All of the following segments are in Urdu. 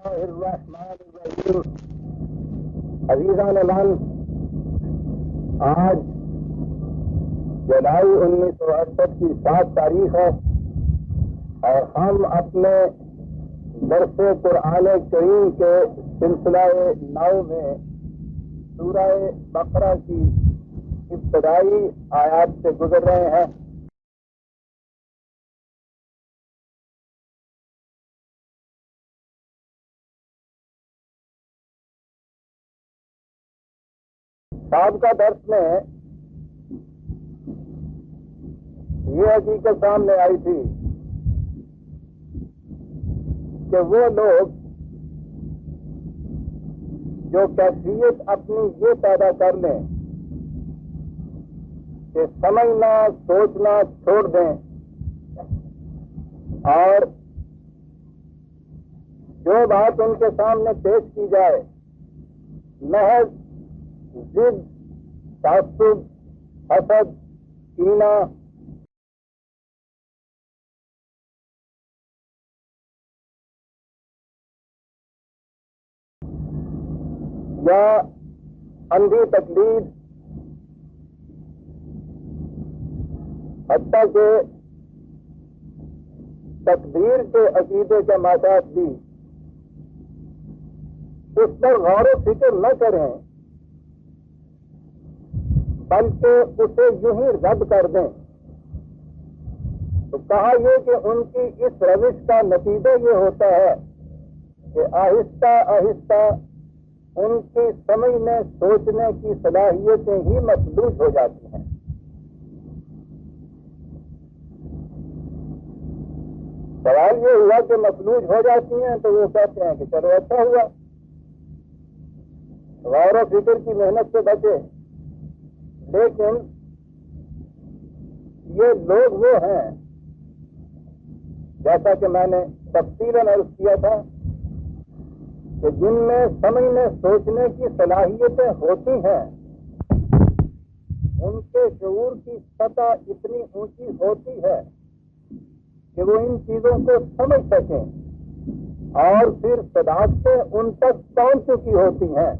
اللہ الرحمن الرحیم۔ عزیزان من، آج جولائی 1968 کی 7 تاریخ ہے اور ہم اپنے درس قرآن کریم کے سلسلہ 9 میں سورہ بقرہ کی ابتدائی آیات سے گزر رہے ہیں۔ سابقہ درس میں یہ حقیقت سامنے آئی تھی کہ وہ لوگ جو کیفیت اپنی یہ پیدا کر لیں کہ سمجھنا سوچنا چھوڑ دیں اور جو بات ان کے سامنے پیش کی جائے محض ضد، تعصب، حسد، کینہ یا اندھی تقلید، حتیٰ کہ تقدیر کے عقیدے کا ماتحت بھی اس پر غور و فکر نہ کریں بلکہ اسے یوں ہی رد کر دیں، تو کہا یہ کہ ان کی اس روش کا نتیجہ یہ ہوتا ہے کہ آہستہ آہستہ ان کی سمجھنے سوچنے کی صلاحیتیں ہی مفلوج ہو جاتی ہیں۔ سوال یہ ہوا کہ مفلوج ہو جاتی ہیں تو وہ کہتے ہیں کہ چلو اچھا ہوا، غور و فکر کی محنت سے بچے، لیکن یہ لوگ وہ ہیں جیسا کہ میں نے تفصیلاً عرض کیا تھا کہ جن میں سمجھنے سوچنے کی صلاحیتیں ہوتی ہیں، ان کے شعور کی سطح اتنی اونچی ہوتی ہے کہ وہ ان چیزوں کو سمجھ سکیں اور پھر صداقتیں ان تک پہنچ چکی ہوتی ہیں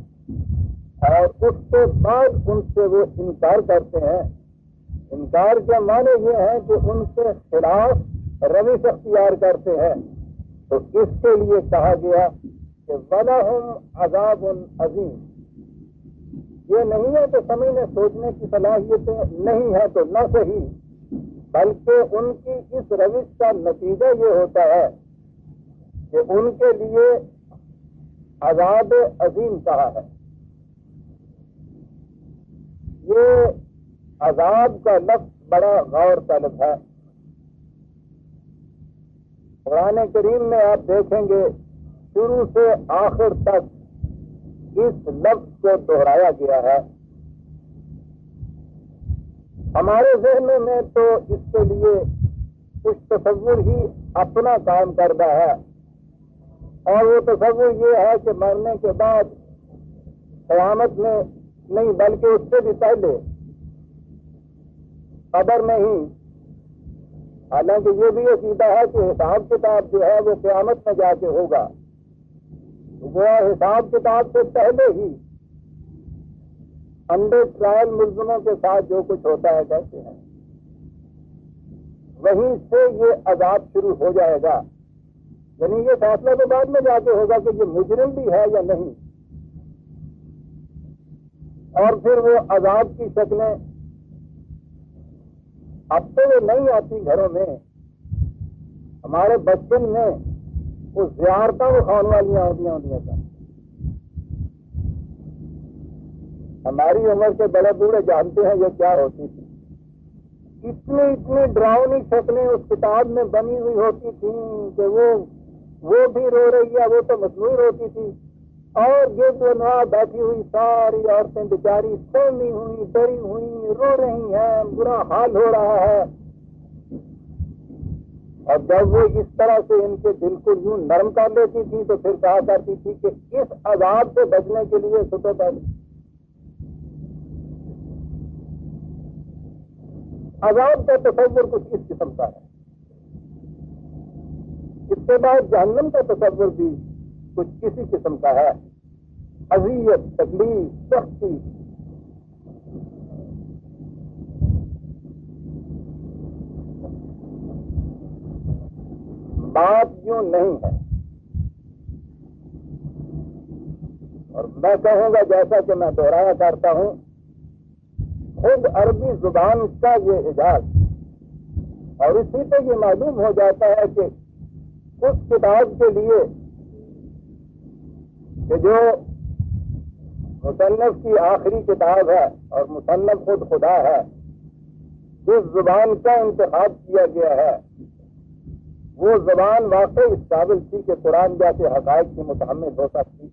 اور اس کے بعد ان سے وہ انکار کرتے ہیں۔ انکار کے معنی یہ ہے کہ ان کے خلاف روش اختیار کرتے ہیں، تو اس کے لیے کہا گیا کہ وَلَهُمْ عَذَابٌ عَظِيمٌ۔ یہ نہیں ہے کہ سمجھنے سوچنے کی صلاحیتیں نہیں ہے تو نہ صحیح، بلکہ ان کی اس روش کا نتیجہ یہ ہوتا ہے کہ ان کے لیے عذاب عظیم کہا ہے۔ یہ عذاب کا لفظ بڑا غور طلب ہے۔ قرآن کریم میں آپ دیکھیں گے شروع سے آخر تک اس لفظ کو دہرایا گیا ہے۔ ہمارے ذہن میں تو اس کے لیے کچھ تصور ہی اپنا کام کرتا ہے، اور وہ تصور یہ ہے کہ مرنے کے بعد قیامت میں نہیں بلکہ اس سے بھی پہلے قبر میں ہی، حالانکہ یہ بھی عقیدہ ہے کہ حساب کتاب جو ہے وہ قیامت میں جا کے ہوگا، وہ حساب کتاب سے پہلے ہی انڈر ٹرائل ملزموں کے ساتھ جو کچھ ہوتا ہے کہتے ہیں، وہیں سے یہ عذاب شروع ہو جائے گا۔ یعنی یہ فیصلہ تو بعد میں جا کے ہوگا کہ یہ مجرم بھی ہے یا نہیں، اور پھر وہ عذاب کی شکلیں اب تو وہ نہیں آتی گھروں میں، ہمارے بچپن میں وہ زیارتیں وہ کھانے والیاں ہوتی تھا۔ ہماری عمر کے بڑے بوڑھے جانتے ہیں یہ کیا ہوتی تھی۔ اتنی ڈراؤنی شکلیں اس کتاب میں بنی ہوئی ہوتی تھیں کہ وہ بھی رو رہی ہے، وہ تو مصنوعی ہوتی تھی، اور یہ جو نوا بیٹھی ہوئی ساری عورتیں بیچاری سونی ہوئی، ڈری ہوئی، رو رہی ہیں، برا حال ہو رہا ہے۔ اور جب وہ اس طرح سے ان کے دل کو یوں نرم کر لیتی تھی تو پھر کہا کرتی تھی کہ اس عذاب سے بچنے کے لیے سٹو پہلے عذاب کا تصور کچھ اس قسم کا ہے۔ اس کے بعد جہنم کا تصور بھی کچھ کسی قسم کا ہے، اذیت، تکلیف، سختی. بات یوں نہیں ہے. اور میں کہوں گا جیسا کہ میں دہرایا کرتا ہوں، خود عربی زبان کا یہ اعجاز، اور اسی سے یہ معلوم ہو جاتا ہے کہ اس کتاب کے لیے کہ جو مصنف کی آخری کتاب ہے اور مصنف خود خدا ہے، جس زبان کا انتخاب کیا گیا ہے وہ زبان واقعی اس قابل تھی کہ قرآن جیسے حقائق کی متحمل ہو سکتی.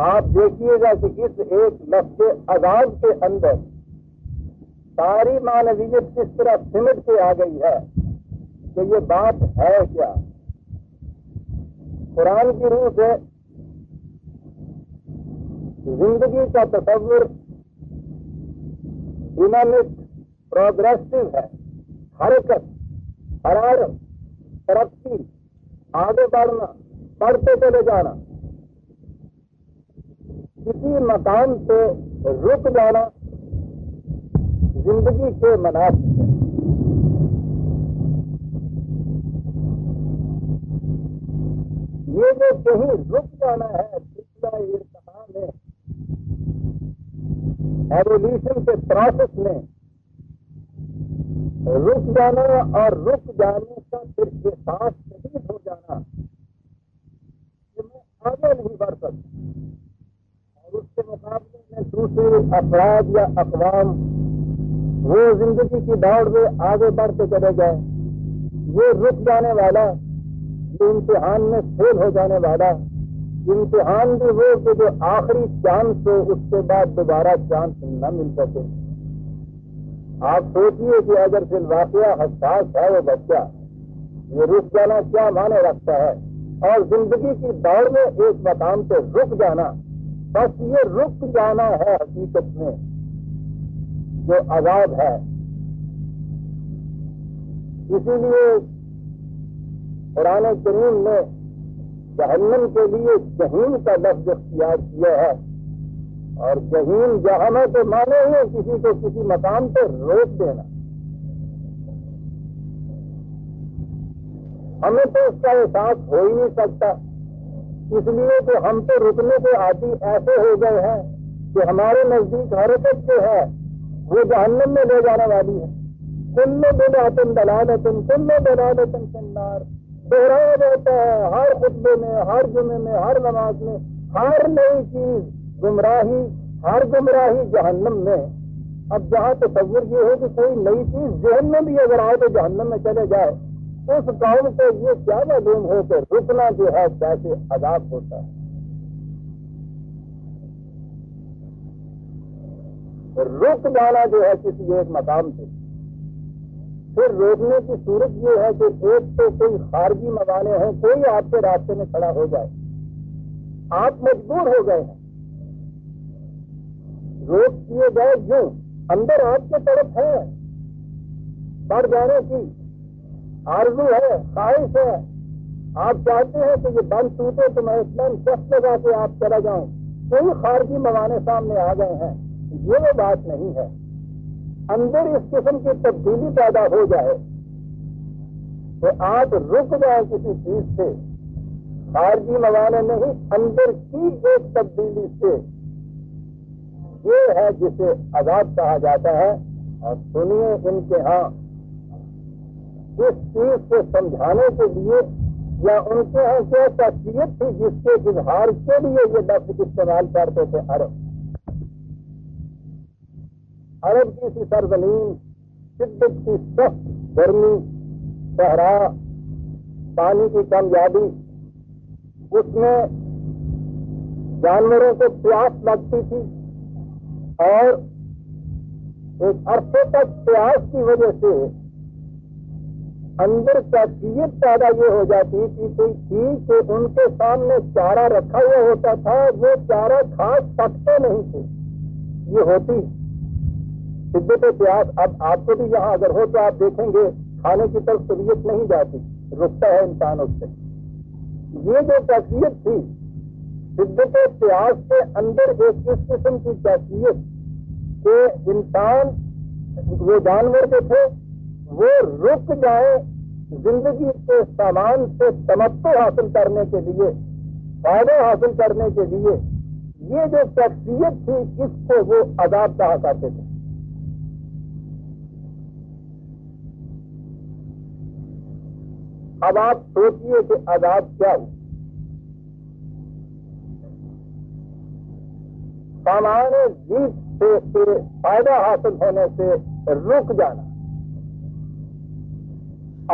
آپ دیکھیے گا کہ اس ایک لفظ عذاب کے اندر ساری معنویت کس طرح سمٹ کے آ گئی ہے کہ یہ بات ہے کیا. قرآن کی روح سے زندگی کا تصور ڈینامک، پروگریسو ہے، حرکت، حرارت، ترقی، آگے بڑھنا، بڑھتے چلے جانا، کسی مقام سے رک جانا زندگی کے مناسب ہے. یہ جو کہیں رک جانا ہے پچھلا ارتقاء میں، ایولیوشن کے پروسیس میں رک جانا اور رک جانے کا پھر احساس شدید ہو جانا کہ میں آگے نہیں بڑھ سکتا، اور اس کے مقابلے میں دوسرے افراد یا اقوام وہ زندگی کی دوڑ میں آگے بڑھتے چلے گئے. یہ رک جانے والا، یہ امتحان میں فیل ہو جانے والا، امتحان بھی وہ کہ جو آخری چانس ہو اس کے بعد دوبارہ چانس نہ مل سکے. آپ سوچئے کہ اگر فی الواقعہ حساس ہے وہ بچہ، یہ رک جانا کیا معنی رکھتا ہے، اور زندگی کی دوڑ میں ایک مقام پہ رک جانا، بس یہ رک جانا ہے حقیقت میں جو عذاب ہے. اسی لیے قرآن کریم نے جہنم کے لیے جہیم کا لفظ اختیار کیا ہے، اور جہیم جہنم کے معنی ہے کسی کو کسی مقام پہ روک دینا. ہمیں تو اس کا احساس ہو ہی نہیں سکتا، اس لیے کہ ہم تو رکنے کے عادی ایسے ہو گئے ہیں کہ ہمارے نزدیک حرکت جو ہے وہ جہنم میں لے جانے والی ہے. کل بدعۃ ضلالۃ کل ضلالۃ فی النار دہرایا جاتا ہے ہر خطبے میں، ہر جمعے میں، ہر نماز میں. ہر نئی چیز گمراہی، ہر گمراہی جہنم میں. اب جہاں تصور یہ ہو کہ کوئی نئی چیز ذہن میں بھی اگر آئے تو جہنم میں چلے جائے، اس قوم کو یہ کیا معلوم ہو کہ رکنا جو ہے کیسے عذاب ہوتا ہے. رک جانا جو ہے کسی ایک مقام سے، پھر روکنے کی صورت یہ ہے کہ ایک تو کوئی خارجی موانع ہیں، کوئی آپ کے راستے میں کھڑا ہو جائے، آپ مجبور ہو گئے ہیں، روک کیے گئے یوں اندر آپ کے طرف ہے، بڑھ جانے کی آرزو ہے، خواہش ہے، آپ چاہتے ہیں کہ یہ بند ٹوٹے تو میں اتنا شخص لگا کے آپ چلا جاؤں، کوئی خارجی موانع سامنے آ گئے ہیں. یہ وہ بات نہیں ہے. اندر اس قسم کی تبدیلی پیدا ہو جائے کہ آپ رک جائیں کسی چیز سے، خارجی موانع نہیں، اندر کی ایک تبدیلی سے، یہ ہے جسے عذاب کہا جاتا ہے. اور سنیے ان کے ہاں اس چیز کو سمجھانے کے لیے یا ان کے ہاں کیا تشریح تھی جس کے اظہار کے لیے یہ لفظ استعمال کرتے تھے. عرب کی سی سرزمین، شدت کی سخت گرمی، صحرا، پانی کی کمیابی، اس میں جانوروں کو پیاس لگتی تھی، اور ایک عرصے تک پیاس کی وجہ سے اندر کیفیت پیدا یہ ہو جاتی تھی کہ ان کے سامنے چارہ رکھا ہوا ہوتا تھا، وہ چارہ کھا سکتے نہیں تھے. یہ ہوتی شدت پیاس. اب آپ کو بھی یہاں اگر ہو تو آپ دیکھیں گے کھانے کی طرف طبیعت نہیں جاتی، رکتا ہے انسان اس سے. یہ جو کیفیت تھی شدت پیاس کے اندر، ایک اس قسم کی کیفیت کہ انسان وہ جانور جو تھے وہ رک جائیں زندگی کے سامان سے تمتع حاصل کرنے کے لیے، فائدہ حاصل کرنے کے لیے، یہ جو کیفیت تھی اس کو وہ عذاب کہا کرتے تھے۔ اب آپ سوچئے کہ عذاب کیا ہو؟ سامان جیت سے فائدہ حاصل ہونے سے رک جانا،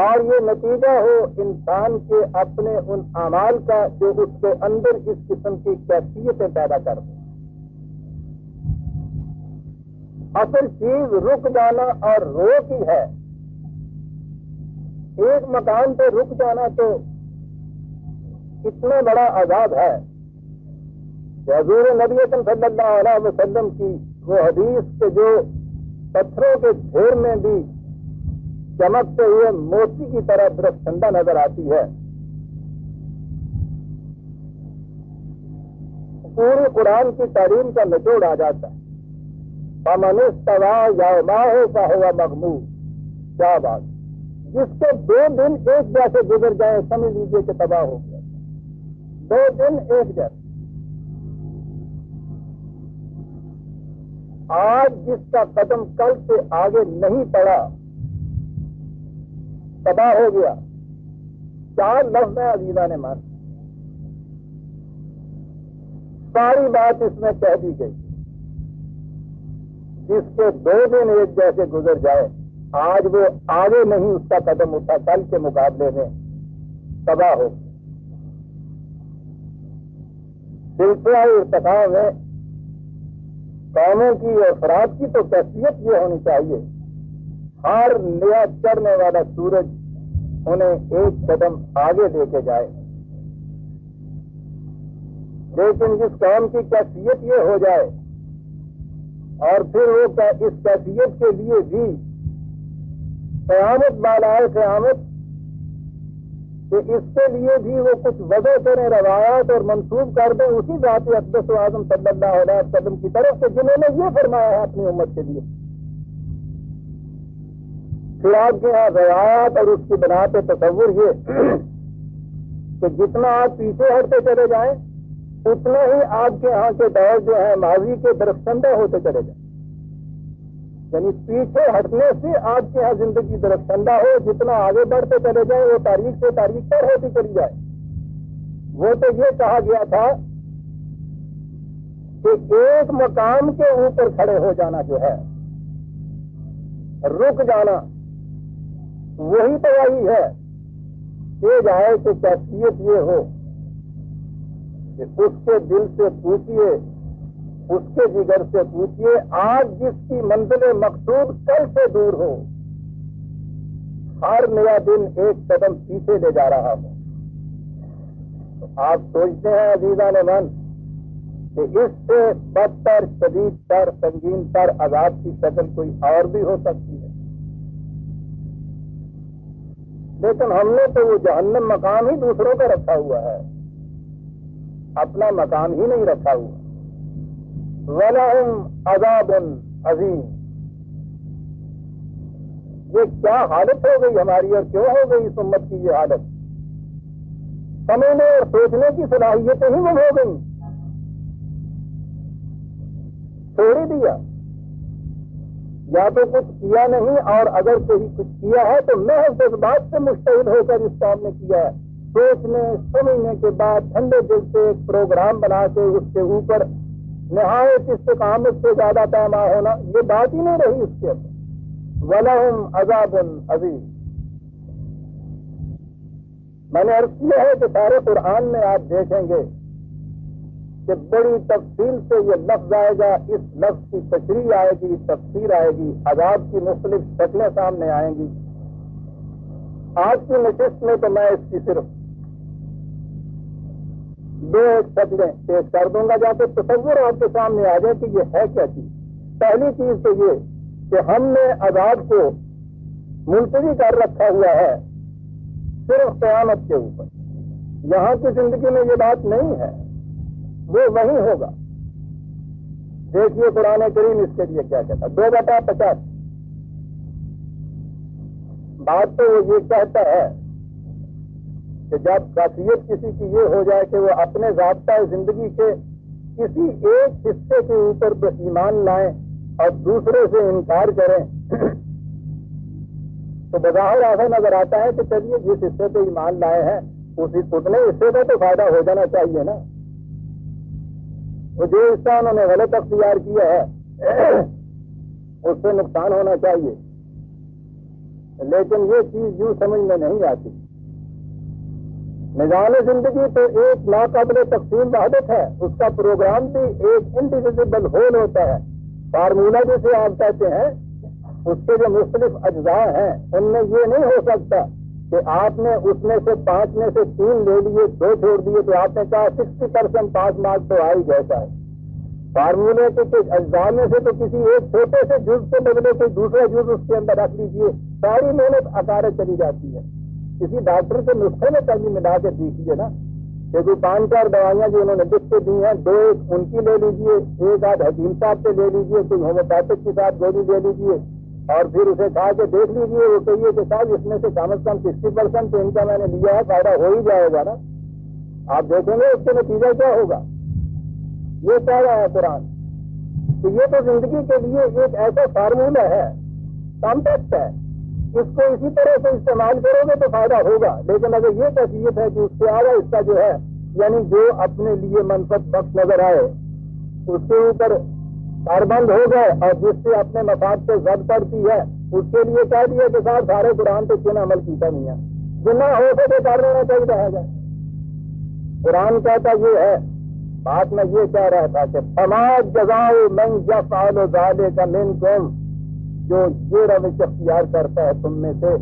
اور یہ نتیجہ ہو انسان کے اپنے ان اعمال کا جو اس کے اندر اس قسم کی کیفیتیں پیدا کر دیں۔ اصل چیز رک جانا اور روک ہی ہے۔ ایک مکان پہ رک جانا تو اتنا بڑا عذاب ہے کہ حضور نبی اکرم صلی اللہ علیہ وسلم کی وہ حدیث کے جو پتھروں کے ڈھیر میں بھی چمکتے ہوئے موتی کی طرح درخشندہ نظر آتی ہے۔ پوری قرآن کی تعلیم کا نچوڑ آ جاتا ہے۔ فَمَنِ اسْتَوَىٰ يَوْمَهُ فَهُوَ مَغْمُومٌ۔ کیا بات! جس کے 2 دن ایک جیسے گزر جائیں سمجھ لیجیے کہ تباہ ہو گیا۔ 2 دن ایک جیسے۔ آج جس کا قدم کل سے آگے نہیں پڑا تباہ ہو گیا۔ 4 لفظ ہیں عزیزان مان، ساری بات اس میں کہہ دی گئی۔ جس کے 2 دن ایک جیسے گزر جائے، آج وہ آگے نہیں اس کا قدم اٹھا، کل کے مقابلے میں تباہ ہو گیا۔ سلسلہ ارتقاء میں قوموں کی اور افراد کی تو کیفیت یہ ہونی چاہیے، ہر نیا چڑھنے والا سورج انہیں ایک قدم آگے لے کے جائے۔ لیکن جس قوم کی کیفیت یہ ہو جائے اور پھر وہ اس کیفیت کے لیے بھی قیامت بالائے قیامت کہ اس کے لیے بھی وہ کچھ وضع کریں، روایات اور منسوب کر دیں اسی ذات اقدس و اعظم صلی اللہ علیہ وسلم کی طرف سے جنہوں نے یہ فرمایا ہے اپنی امت کے لیے۔ پھر آپ کے یہاں روایات اور اس کی بنا پہ تصور یہ کہ جتنا آپ پیچھے ہٹتے چلے جائیں اتنا ہی آپ کے یہاں کے دور جو ہے ماضی کے درخشندہ ہوتے چلے جائیں، یعنی پیچھے ہٹنے سے آپ کے یہاں زندگی درخشندہ ہو، جتنا آگے بڑھتے چلے جائیں وہ تاریخ سے تاریخ پر ہوتی چلی جائے۔ وہ تو یہ کہا گیا تھا کہ ایک مقام کے اوپر کھڑے ہو جانا جو ہے، رک جانا، وہی تو وہی ہے یہ جائے کہ کیفیت یہ ہو کہ اس کے دل سے پوچھئے، اس کے جگر سے پوچھئے، آج جس کی منزل مقصود کل سے دور ہو، ہر نیا دن ایک قدم پیچھے لے جا رہا ہو۔ تو آپ سوچتے ہیں عزیزان من کہ اس سے بدتر، شدید تر، سنگین تر عذاب کی شکل کوئی اور بھی ہو سکتی ہے؟ لیکن ہم نے تو وہ جہنم مقام ہی دوسروں کا رکھا ہوا ہے، اپنا مقام ہی نہیں رکھا ہوا۔ وَلَهُمْ عَذَابٌ عَظِيمٌ۔ یہ کیا حالت ہو گئی ہماری اور کیوں ہو گئی اس امت کی یہ حالت؟ سمجھنے اور سوچنے کی صلاحیتیں ہی گم ہو گئی، چھوڑ ہی دیا، یا تو کچھ کیا نہیں، اور اگر کوئی کچھ کیا ہے تو محض اس بات سے مشتعل ہو کر اس کام نے کیا ہے، سوچنے سمجھنے کے بعد ٹھنڈے دل سے ایک پروگرام بنا کے اس کے اوپر نہایت استقامت سے زیادہ پیما ہونا، یہ بات ہی نہیں رہی اس کے اندر۔ وَلَهُمْ عَذَابٌ عَظِيمٌ۔ میں نے عرض کیا ہے کہ سارے قرآن میں آپ دیکھیں گے کہ بڑی تفصیل سے یہ لفظ آئے گا، اس لفظ کی تشریح آئے گی، تفسیر آئے گی، عذاب کی مختلف شکلیں سامنے آئیں گی۔ آج کی نشست میں تو میں اس کی صرف 2 شکلیں پیش کر دوں گا جا کے تصور آپ کے سامنے آ جائے کہ یہ ہے کیا چیز۔ پہلی چیز تو یہ کہ ہم نے عذاب کو ملتوی کر رکھا ہوا ہے صرف قیامت کے اوپر، یہاں کی زندگی میں یہ بات نہیں ہے، وہ وہیں ہوگا۔ دیکھیے قرآن کریم اس کے لیے کیا کہتا ہے، 2/50۔ بات تو وہ یہ کہتا ہے کہ جب خاصیت کسی کی یہ ہو جائے کہ وہ اپنے ضابطہ زندگی کے کسی ایک حصے کے اوپر تو ایمان لائیں اور دوسرے سے انکار کریں، تو بظاہر ایسا نظر آتا ہے کہ چلیے جس حصے پہ ایمان لائے ہیں اتنے حصے کا تو فائدہ ہو جانا چاہیے نا، وہ جو حصہ انہوں نے غلط اختیار کیا ہے اس سے نقصان ہونا چاہیے، لیکن یہ چیز یوں سمجھ میں نہیں آتی۔ نظام زندگی تو ایک ناقابل تقسیم وحدت ہے، اس کا پروگرام بھی ایک انڈیویزبل ہول ہوتا ہے، فارمولہ جسے آپ کہتے ہیں، اس کے جو مختلف اجزاء ہیں ان میں یہ نہیں ہو سکتا کہ آپ نے اس میں سے 5 میں سے 3 لے لیے 2 چھوڑ دیے تو آپ نے کہا 60% پاس مارک تو آ ہی جیسا ہے۔ فارمولے کے کچھ اجزاء میں سے تو کسی ایک چھوٹے سے جز کے بدلے کوئی دوسرا جز اس کے اندر رکھ لیجیے، ساری محنت اکارت چلی جاتی ہے۔ کسی ڈاکٹر کے نسخے میں کبھی ملا کے دیکھیے نا کہ کوئی 5-4 دوائیاں جو انہوں نے لکھ کے دی ہیں، 2 ان کی لے لیجیے، 1 آدھ حکیم صاحب سے لے لیجیے، کوئی ہومیوپیتھک کے ساتھ گولی لے لیجیے اور پھر اسے کہا کہ دیکھ لیجیے، وہ کہیے کہ صاحب اس میں سے کم از کم 60% تو ان کا میں نے لیا ہے، فائدہ ہو ہی جائے گا نا۔ آپ دیکھیں گے اس کے نتیجہ کیا ہوگا۔ یہ کہہ رہا ہے قرآن کہ یہ تو زندگی کے لیے ایک ایسا فارمولہ ہے، کمپیکٹ ہے، اس کو اسی طرح سے استعمال کرو گے تو فائدہ ہوگا، لیکن اگر یہ کیفیت ہے کہ اس کے آگے اس کا جو ہے یعنی جو اپنے لیے منفعت بخش نظر آئے اس کے اوپر کاربند ہو گئے اور جس سے اپنے مفاد سے زد پڑتی ہے اس کے لیے کہہ دیا کہ صاحب سارے قرآن پہ کیوں عمل کیتا نہیں ہے، جتنا ہو سکے کر لینا چاہیے ہے گا۔ قرآن کہتا یہ ہے، بات میں یہ کہہ رہا تھا کہ فما جزاء من یفعل ذلک منکم، جو یہ روش اختیار کرتا ہے تم میں سے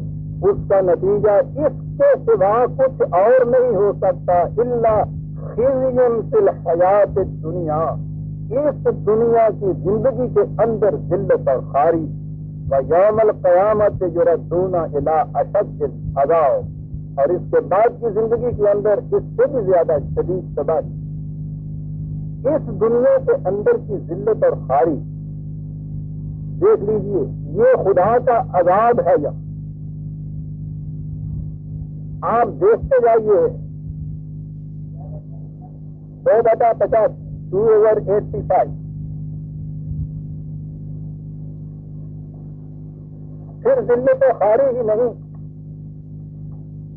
اس کا نتیجہ اس کے سوا کچھ اور نہیں ہو سکتا الا خزی فی الحیات الدنیا، اس دنیا کی زندگی کے اندر ذلت اور خاری، ویوم القیامت یردون الی اشد العذاب، اور اس کے بعد کی زندگی کے اندر اس سے بھی زیادہ شدید تباہی۔ اس دنیا کے اندر کی ذلت اور خاری دیکھ لیجئے، یہ خدا کا عذاب ہے۔ یا آپ دیکھتے جائیے 2/50 2/85، پھر ذلت و خاری ہی نہیں،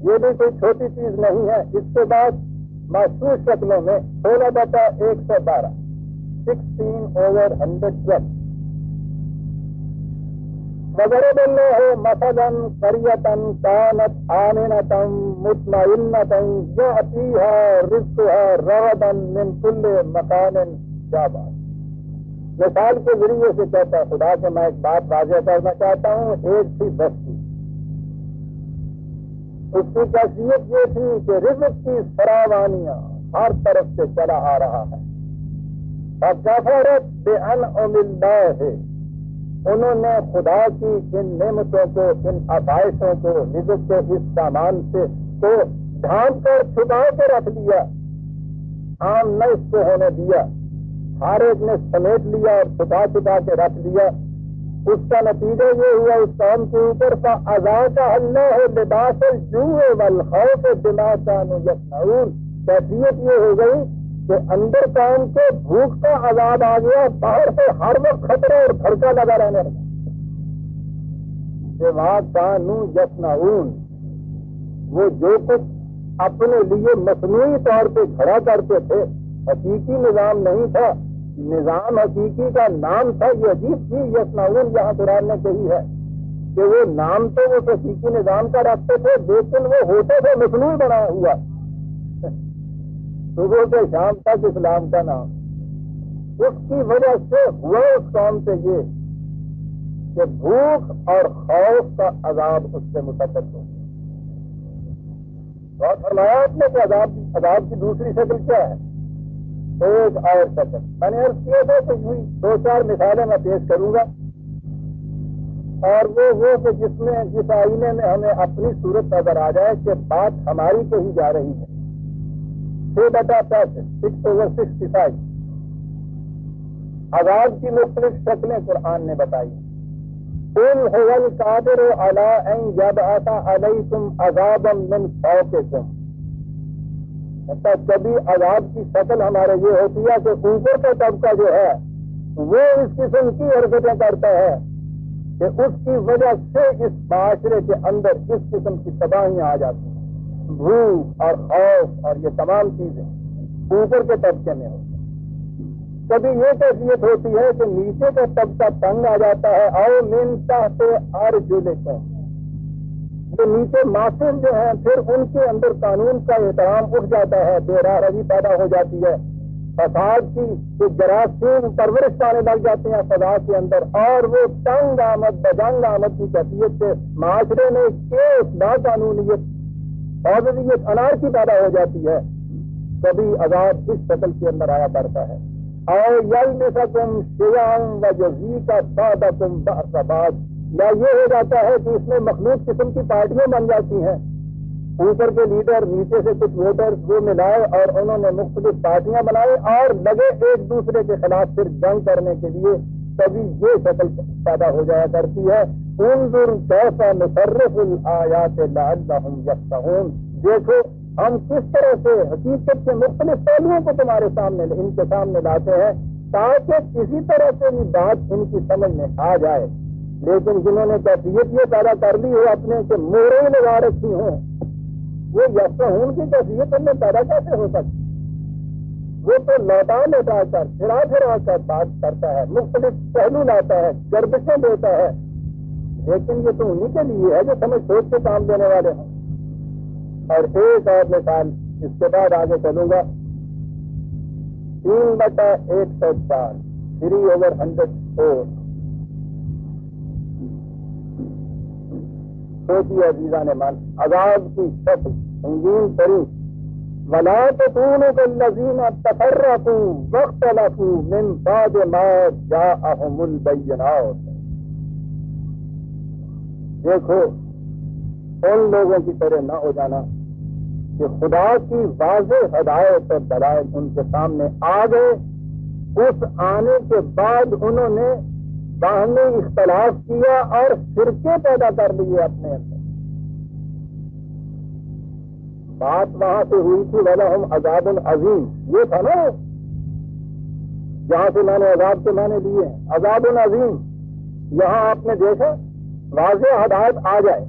یہ بھی کوئی چھوٹی چیز نہیں ہے۔ اس کے بعد محسوس شکلوں میں 16/112 16/112 وضرب اللہ مثلا قریۃ کانت آمنۃ مطمئنۃ یأتیہا رزقہا رغدا من کل مکان جابا۔ مثال کے ذریعے سے کہتا ہے خدا کہ میں ایک بات واضح کرنا چاہتا ہوں، ایک تھی بستی، اس کی کیفیت یہ تھی کہ رزق کی فراوانیاں ہر طرف سے چلا آ رہا ہے۔ فکفرت بانعم اللہ، انہوں نے خدا کی ان نعمتوں کو، ان آسائشوں کو، رزق کے اس سامان سے کو ڈھانپ کر چھپا کے رکھ لیا، عام نہ اس کو ہونے دیا، ہر ایک نے سمیٹ لیا اور چھپا چھپا کے رکھ لیا۔ اس کا نتیجہ یہ ہوا اس قوم کے اوپر فأذاقها اللہ لباس الجوع والخوف بما كانوا يصنعون، کیفیت یہ ہو گئی کہ اندر قوم کو بھوک کا عذاب آ گیا، باہر سے ہر وقت خطرہ اور بھڑکا لگا رہنے لگا۔ بما كانوا يصنعون، وہ جو کچھ اپنے لیے مصنوعی طور پہ کھڑا کرتے تھے، حقیقی نظام نہیں تھا، نظام حقیقی کا نام تھا۔ یہ عجیب چیز یصنعون یہاں قرآن نے کہی ہے کہ وہ نام تو وہ حقیقی نظام کا رکھتے تھے لیکن وہ ہوتے تھے مصنوعی بنا ہوا، صبح سے شام تک اسلام کا نام۔ اس کی وجہ سے ہوا اس قوم سے یہ کہ بھوک اور خوف کا عذاب اس سے مسبت ہو گیا۔ اور فرمایا آپ نے کہ عذاب کی دوسری شکل کیا ہے؟ ایک اور شکل میں نے عرض کیا تھا کہ 2-4 مثالیں میں پیش کروں گا، اور وہ کہ جس آئینے میں ہمیں اپنی صورت نظر آ جائے کہ بات ہماری کہی جا رہی ہے، 6/65 6/65 عذاب کی مختلف شکلیں قرآن نے بتائی. قل هو القادر على ان يبعث عليكم عذابا من فوقكم. کبھی عذاب کی شکل ہمارے یہ ہوتی ہے کہ اوپر کا طبقہ جو ہے وہ اس قسم کی حرکتیں کرتا ہے کہ اس کی وجہ سے اس معاشرے کے اندر اس قسم کی تباہیاں آ جاتی ہیں. بھوک اور خوف اور یہ تمام چیزیں اوپر کے طبقے میں ہوتی ہیں. کبھی یہ کیفیت ہوتی ہے کہ نیچے کا طبقہ تنگ آ جاتا ہے. او من تحت ارجلکم. جو نیچے معصوم جو ہیں پھر ان کے اندر قانون کا احترام اٹھ جاتا ہے, بے راہ روی پیدا ہو جاتی ہے, فساد کی جراثیم پرورش پانے لگ جاتے ہیں فضا کے اندر, اور وہ تنگ آمد بدنگ آمد کی کیفیت سے معاشرے میں کیس لاقانونیت فوضیت انارکی پیدا ہو جاتی ہے. کبھی عذاب اس شکل کے اندر آیا کرتا ہے. اور یلبسکم شیئا ویذیق بعضکم بعض بعض. یا یہ ہو جاتا ہے کہ اس میں مخلوط قسم کی پارٹیاں بن جاتی ہیں, اوپر کے لیڈر نیچے سے کچھ ووٹر وہ ملائے اور انہوں نے مختلف پارٹیاں بنائے اور لگے ایک دوسرے کے خلاف پھر جنگ کرنے کے لیے. کبھی یہ شکل پیدا ہو جایا کرتی ہے. انظر کیف نصرف الآیات لعلہم یفقہون. دیکھو ہم کس طرح سے حقیقت کے مختلف پہلوؤں کو تمہارے سامنے ان کے سامنے لاتے ہیں تاکہ کسی طرح سے بھی بات ان کی سمجھ میں آ جائے. لیکن جنہوں نے کیفیت یہ پیدا کر لی ہو اپنے سے مہریں لگا رکھی ہوں, وہ یفقہون کی کیفیت ان میں پیدا کیسے ہو سکتی؟ وہ تو لوٹا کر پھرا کر بات کرتا ہے, مختلف پہلو لاتا ہے, گردشیں دیتا ہے, لیکن یہ تو انہیں کے لیے ہے جو سمجھ سوچ کے کام دینے والے ہیں. اور ایک اور مثال اس کے بعد آگے چلوں گا. 3/104 3/104. سوچیے عزیزان من, عذاب کی شکل سنگین ترین. ولا تكونوا كالذين تفرقوا واختلفوا من بعد ما جاءهم البينات. دیکھو ان لوگوں کی طرح نہ ہو جانا کہ خدا کی واضح ہدایت اور دلائل ان کے سامنے آ گئے, اس آنے کے بعد انہوں نے باہمی اختلاف کیا اور فرقے پیدا کر لیے اپنے اندر. بات وہاں سے ہوئی تھی وَلَهُمْ عَذَابٌ عَظِيمٌ, یہ تھا نا جہاں سے میں نے عذاب کے معنی لیے ہیں. عذاب عظیم, یہاں آپ نے دیکھا واضح ہدایت آ جائے.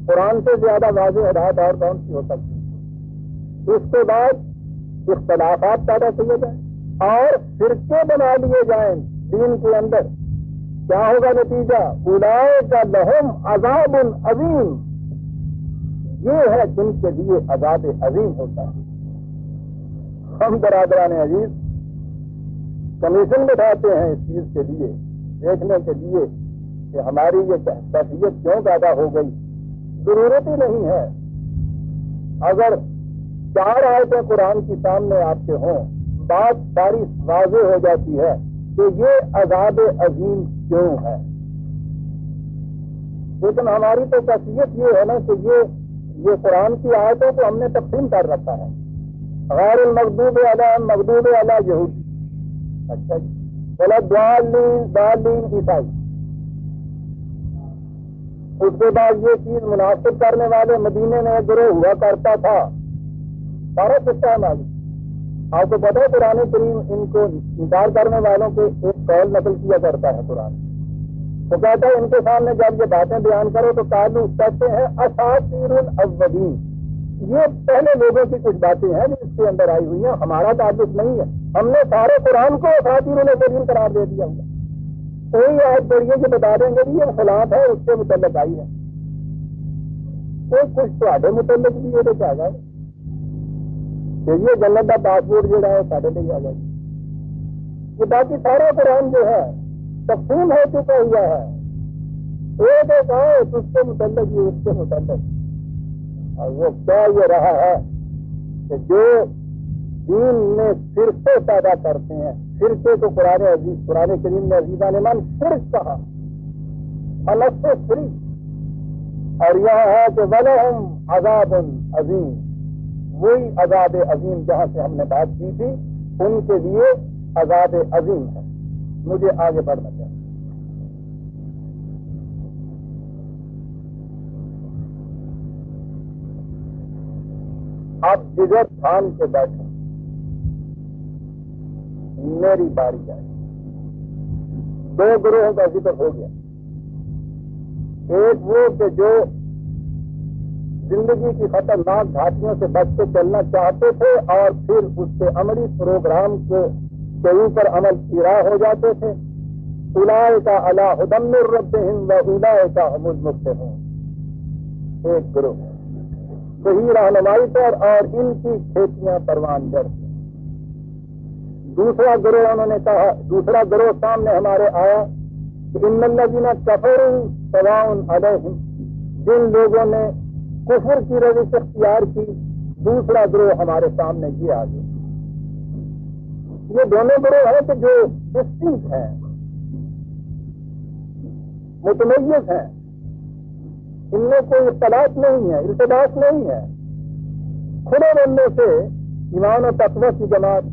قرآن سے زیادہ واضح ہدایت اور کون سی ہو سکتی. اس کے بعد اختلافات پیدا کیے جائیں اور فرقے بنا لیے جائیں دین کے اندر. کیا ہوگا نتیجہ؟ اولئک لہم عذاب عظیم. یہ ہے جن کے لیے عذاب عظیم ہوتا ہے. ہم برادران عزیز کمیشن بٹھاتے ہیں اس چیز کے لیے, دیکھنے کے لیے کہ ہماری یہ کیفیت کیوں پیدا ہو گئی. ضرورت ہی نہیں ہے. اگر 4 آیتیں قرآن کی سامنے آپ کے ہوں, بات ساری واضح ہو جاتی ہے کہ یہ عذاب عظیم کیوں ہے. لیکن ہماری تو کیفیت یہ ہے نا کہ یہ قرآن کی آیتوں کو ہم نے تقسیم کر رکھا ہے. غیر المغضوب علیہم مغضوب علی یہودی, اچھا جی, ولا ضالین عیسائی. اس کے بعد یہ چیز مناسب کرنے والے مدینے میں گروہ ہوا کرتا تھا. سارا سسٹم آگے آپ کو پتا ہے. قرآن کریم ان کو انکار کرنے والوں کے ایک قول نقل کیا کرتا ہے قرآن. تو کہتا ہے ان کے سامنے جب یہ باتیں بیان کرو تو قالو کہتے ہیں اساطیر الاولین, یہ پہلے لوگوں کی کچھ باتیں ہیں جو اس کے اندر آئی ہوئی ہیں, ہمارا تعلق نہیں ہے. ہم نے سارے قرآن کو اساطیر الاولین قرار دے دیا ہوا. کوئی آیت پڑھیے کہ بتا دیں گے یہ خلاف ہے اس کے متعلق آئی ہے. کوئی کچھ تو متعلق بھی یہ دیکھا گا کہ یہ جنت کا پاسپورٹ جو ہے سارے لے آ جائے. یہ باقی سارا قرآن جو ہے تقسیم ہو چکا ہوا ہے. ایک آیت اس کے متعلق یہ اس کے متعلق, اور وہ کیا یہ رہا ہے کہ جو دین میں فرقے پیدا کرتے ہیں. فرقے کو قرآن کریم نے عزیزان من فرق کہا, الگ سے فری. اور یہ ہے کہ وَلَهُمْ عَذَابٌ عَظِيمٌ, وہی عذاب عظیم جہاں سے ہم نے بات کی تھی ان کے لیے عذاب عظیم ہے. مجھے آگے بڑھنا چاہیے. آپ جگر تھام کے بیٹھے, میری باری آئی. دو گروہوں کا ذکر ہو گیا. ایک وہ کہ جو زندگی کی خطرناک گھاٹیوں سے بچ کے چلنا چاہتے تھے اور پھر اس کے عملی پروگرام کے اوپر عمل پیرا ہو جاتے تھے. اولئک علی ھدی من ربہم واولئک ھم المفلحون. ایک گروہ صحیح رہنمائی پر اور ان کی کھیتیاں پروان چڑھتی. دوسرا گروہ انہوں نے کہا, دوسرا گروہ سامنے ہمارے آیا کہ ان الذین کفروا سواء علیہم, جن لوگوں نے کفر کی روش اختیار کی. دوسرا گروہ ہمارے سامنے یہ آ گیا. یہ دونوں گروہ ہیں کہ جو ڈسٹنکٹ ہیں, متمیز ہیں, ان میں کوئی اختلاف نہیں ہے, ارتباط نہیں ہے. کھلے بندوں سے ایمان و تقوی کی جماعت,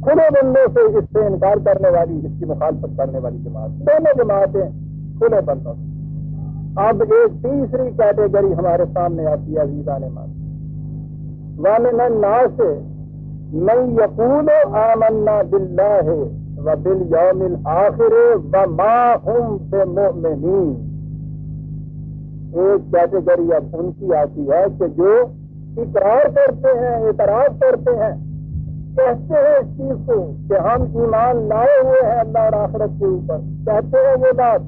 کھلے بندوں سے اس سے انکار کرنے والی, اس کی مخالفت کرنے والی جماعت, دونوں جماعتیں کھلے بندوں سے. اب ایک تیسری کیٹیگری ہمارے سامنے آتی ہے عزیزان مان. وَمِنَ النَّاسِ مَن يَقُولُ آمَنَّا بِاللَّهِ وَبِالْيَوْمِ الْآخِرِ وَمَا هُمْ بِمُؤْمِنِينَ. ایک کیٹیگری اب ان کی آتی ہے کہ جو اقرار کرتے ہیں, اعتراف کرتے ہیں, کہتے ہیں اس چیز کو کہ ہم ایمان لائے ہوئے ہیں اللہ اور آخرت کے اوپر, کہتے ہیں یہ بات.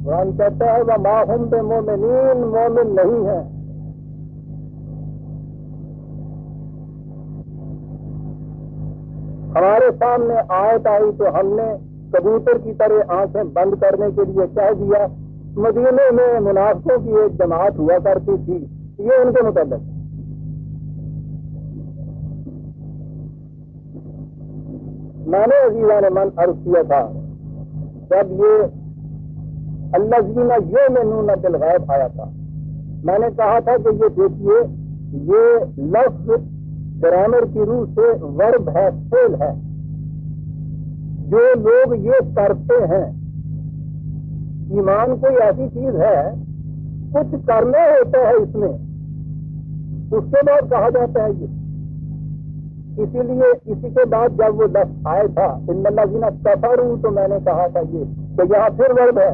قرآن کہتا ہے وَمَا هُمْ بِمُؤْمِنِينَ, مومن نہیں ہیں. ہمارے سامنے آیت آئی تو ہم نے کبوتر کی طرح آنکھیں بند کرنے کے لیے کہہ دیا مدینے میں منافقوں کی ایک جماعت ہوا کرتی تھی, یہ ان کے متعلق. میں نے عزیزان من عرض کیا تھا جب یہ الذین یؤمنون بالغیب آیا تھا, میں نے کہا تھا کہ یہ دیکھیے یہ لفظ گرامر کی روح سے ورب ہے, فعل ہے. جو لوگ یہ کرتے ہیں, ایمان کوئی ایسی چیز ہے کچھ کرنا ہوتا ہے اس میں, اس کے بعد کہا جاتا ہے یہ. اسی لیے اسی کے بعد جب وہ لفظ آیا تھا ان الذین کفروا, تو میں نے کہا تھا یہ کہ یہاں پھر ورب ہے.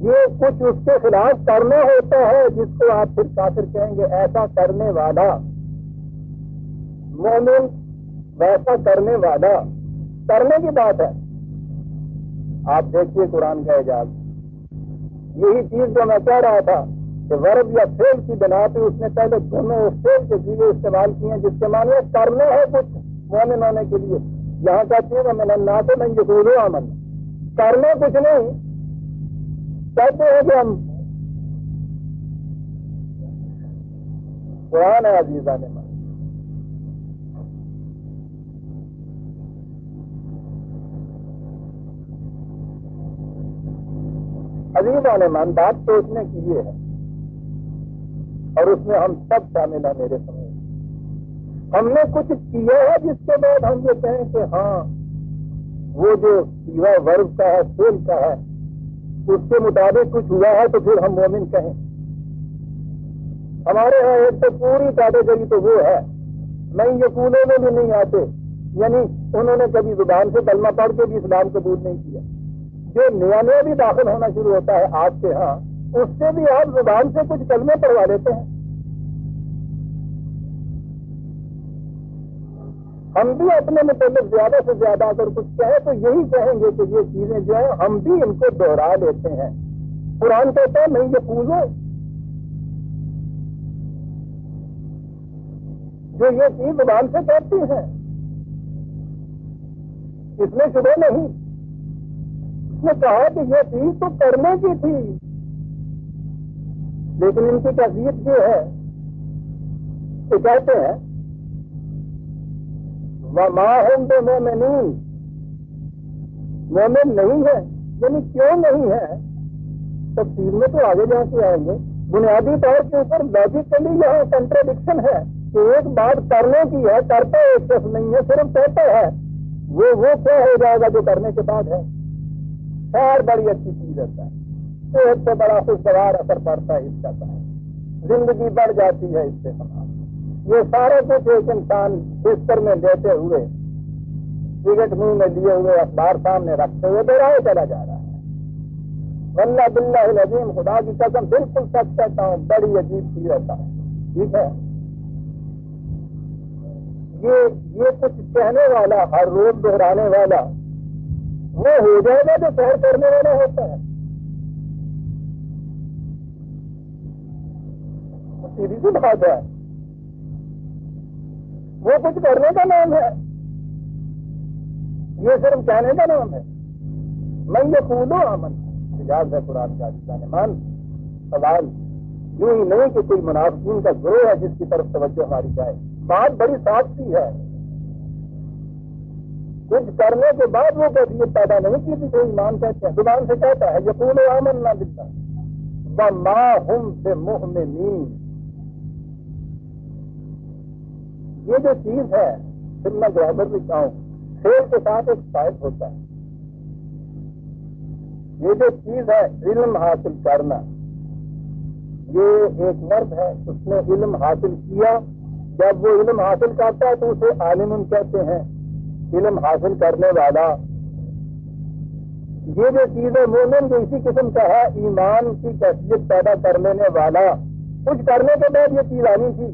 یہ کچھ اس کے خلاف کرنا ہوتا ہے جس کو آپ پھر کافر کہیں گے. ایسا کرنے والا مومن, ویسا کرنے والا, کرنے کی بات ہے. آپ دیکھیے قرآن کا اعجاز. یہی چیز جو میں کہہ رہا تھا کہ ورب یا فعل کی بنا پہ اس نے پہلے دونوں فعل کے چیزیں استعمال کی ہیں جس کے معنی کرنا ہے کچھ مومن ہونے کے لیے. یہاں کہتے ہیں من الناس من یقول آمنا, کرنا کچھ نہیں, کہتے ہیں کہ ہم. قرآن ہے عزیزان من. عزیزان من, بات سوچنے کی یہ ہے اور اس میں ہم سب شامل ہیں میرے سمجھ. ہم نے کچھ کیا ہے جس کے بعد ہم یہ کہیں کہ ہاں وہ جو سیوا ورب کا ہے, فعل کا ہے, اس کے مطابق کچھ ہوا ہے تو پھر ہم مومن کہیں. ہمارے یہاں ایک تو پوری کیٹیگری تو وہ ہے میں یقولوں میں بھی نہیں آتے, یعنی انہوں نے کبھی زبان سے کلمہ پڑھ کے بھی اسلام قبول نہیں کیا. جو نیا نیا بھی داخل ہونا شروع ہوتا ہے آپ کے ہاں, اس سے بھی آپ زبان سے کچھ کلمے پڑھوا لیتے ہیں. ہم بھی اپنے متعلق زیادہ سے زیادہ اگر کچھ کہیں تو یہی کہیں گے کہ یہ چیزیں جو ہیں ہم بھی ان کو دوہرا لیتے ہیں. قرآن کہتا ہے نہیں یہ پوچھو, جو یہ چیز زبان سے کہتی ہیں اس میں شبہ نہیں. اس نے کہا کہ یہ چیز تو کرنے کی تھی, لیکن ان کی کیفیت یہ ہے کہ کہتے ہیں وَمَا هُمْ بِمُؤْمِنِينَ, مومن نہیں ہے. یعنی کیوں نہیں ہے تفصیل میں تو آگے جا کے آئیں گے. بنیادی طور کے اوپر لاجیکلی یہاں کنٹراڈکشن ہے کہ ایک بات کرنے کی ہے، کرتا ایک شخص نہیں ہے، صرف کہتا ہے وہ کیا ہو جائے گا جو کرنے کے بعد ہے؟ خیر بڑی اچھی چیز ہوتا ہے، صحت سے بڑا خوشگوار اثر پڑتا ہے اس کا، زندگی بڑھ جاتی ہے اس سے ہمارا۔ یہ سارا کچھ ایک انسان بستر میں لیتے ہوئے، سگریٹ منہ میں لیے ہوئے، اخبار سامنے رکھتے ہوئے دوہرائے چلا جا رہا ہے۔ واللہ باللہ العظیم، خدا کی قسم بالکل سچ کہتا ہوں، بڑی عجیب چیز ہوتا ہے۔ ٹھیک ہے، یہ کچھ کہنے والا، ہر روز دہرانے والا وہ ہو جائے گا جو سیر کرنے والا ہوتا ہے؟ سیدھی سی بات ہے، وہ کچھ کرنے کا نام ہے، یہ صرف کہنے کا نام ہے۔ میں یہ پھولو امن اجاز ہے قرآن کا جانمان سوال یوں ہی نہیں کہ کوئی منافقین کا گروہ ہے جس کی طرف توجہ ہماری جائے، بات بڑی صاف سی ہے۔ کچھ کرنے کے بعد وہ کیفیت پیدا نہیں کی تھی، کوئی ایمان کہتے ہیں، زبان سے کہتا ہے یقول آمنا باللہ وما ہم بمؤمنین۔ یہ جو چیز ہے، پھر میں گرامر بھی کہوں، کھیل کے ساتھ ایک فائد ہوتا ہے۔ یہ جو چیز ہے علم حاصل کرنا، یہ ایک مرد ہے، اس نے علم حاصل کیا، جب وہ علم حاصل کرتا ہے تو اسے عالم کہتے ہیں، علم حاصل کرنے والا۔ یہ جو چیز ہے مومن جو اسی قسم کا ہے، ایمان کی کیفیت پیدا کر لینے والا، کچھ کرنے کے بعد یہ چیز آنی تھی۔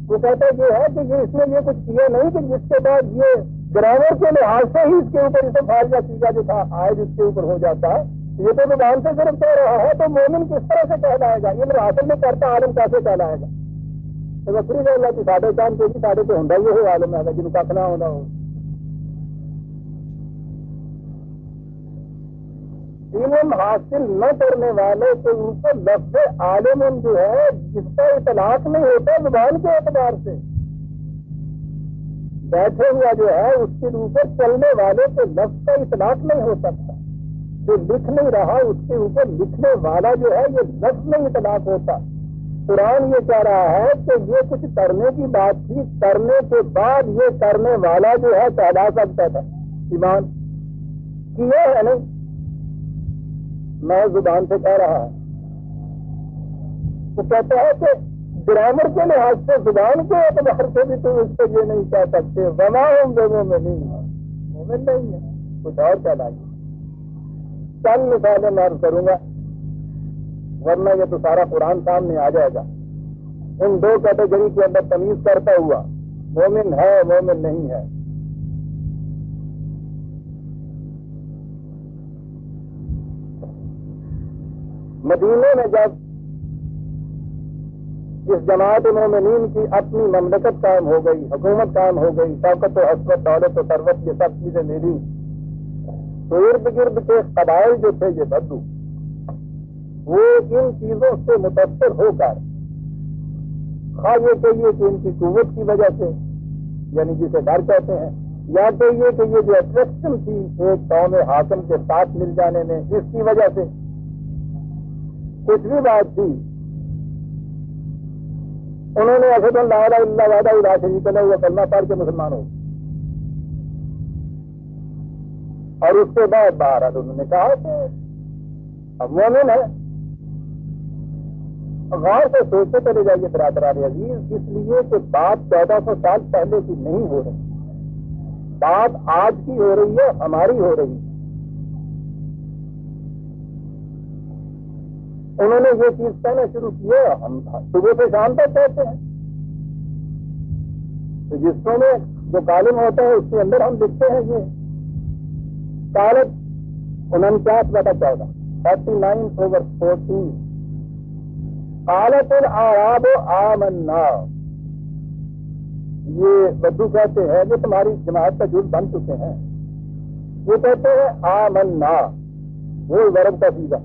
وہ کہتا یہ ہے کہ یہ اس نے یہ کچھ کیا نہیں کہ جس کے بعد یہ گرامر کے لحاظ سے ہی اس کے اوپر اسے فائل کا سیکھا جو تھا آج اس کے اوپر ہو جاتا ہے۔ یہ تو زبان سے صرف کہہ رہا ہے، تو مومن کس طرح سے کہلائے گا؟ علم حاصل نہیں کرتا عالم کیسے کہلائے گا؟ تو بکری کہ اللہ کی ساڑھے چاند کے بھی ساڑھے تو ہوں یہ ہو عالم ہے جن کا اپنا ہونا ہو۔ علم حاصل نہ کرنے والے کے اوپر لفظ عالم جو ہے جس کا اطلاق نہیں ہوتا زبان کے اعتبار سے، بیٹھے ہوا جو ہے اس کے اوپر چلنے والے کے لفظ کا اطلاق نہیں ہو سکتا، جو لکھ نہیں رہا اس کے اوپر لکھنے والا جو ہے یہ لفظ نہیں اطلاق ہوتا۔ قرآن یہ کہہ رہا ہے کہ یہ کچھ کرنے کی بات تھی، کرنے کے بعد یہ کرنے والا جو ہے کہلا سکتا تھا۔ ایمان کیا ہے نہیں، میں زبان سے کہہ رہا ہوں۔ وہ کہتا ہے کہ گرامر کے لحاظ سے زبان کے اعتبار سے بھی تم اس کو یہ نہیں کہہ سکتے وما ہم مومنین، مومن نہیں ہے، کچھ اور کہلائیے۔ چند مثالیں میں عرض کروں گا ورنہ یہ تو سارا قرآن سامنے آ جائے گا۔ ان دو کیٹیگری کے اندر تمیز کرتا ہوا، مومن ہے مومن نہیں ہے۔ مدینے میں جب اس جماعت مومنین کی اپنی مملکت قائم ہو گئی، حکومت قائم ہو گئی، طاقت و حسرت دولت و ثروت یہ سب چیزیں ملی، تو ارد گرد کے قبائل جو تھے یہ بدو، وہ ان چیزوں سے متاثر ہو کر خواہ یہ کہیے کہ ان کی قوت کی وجہ سے، یعنی جسے ڈر کہتے ہیں، یا کہیے کہ یہ جو اٹریکشن تھی ایک قوم حاکم کے ساتھ مل جانے میں اس کی وجہ سے، کچھ بھی بات تھی، انہوں نے اشہد ان لا الہ الا اللہ وحدہ لا شریک لہ وہ کلمہ پڑھ کے مسلمان ہو، اور اس کے بعد بہرحال انہوں نے کہا کہ اب مومن ہے۔ غور سے سوچتے چلے جائیے برادران عزیز، اس لیے کہ بات 1400 سال پہلے کی نہیں ہو رہی، بات آج کی ہو رہی ہے، ہماری ہو رہی ہے۔ انہوں نے یہ چیز کہنا شروع کی ہے، ہم صبح سے شام تک کہتے ہیں، رجسٹروں میں جو کالم ہوتا ہے اس کے اندر ہم لکھتے ہیں یہ کالت 49/14 39/14 قالت الاعراب آمنا، یہ بدو کہتے ہیں جو تمہاری جماعت کا جھوٹ بن چکے ہیں، یہ کہتے ہیں آمنا، وہ ورب کا سیدھا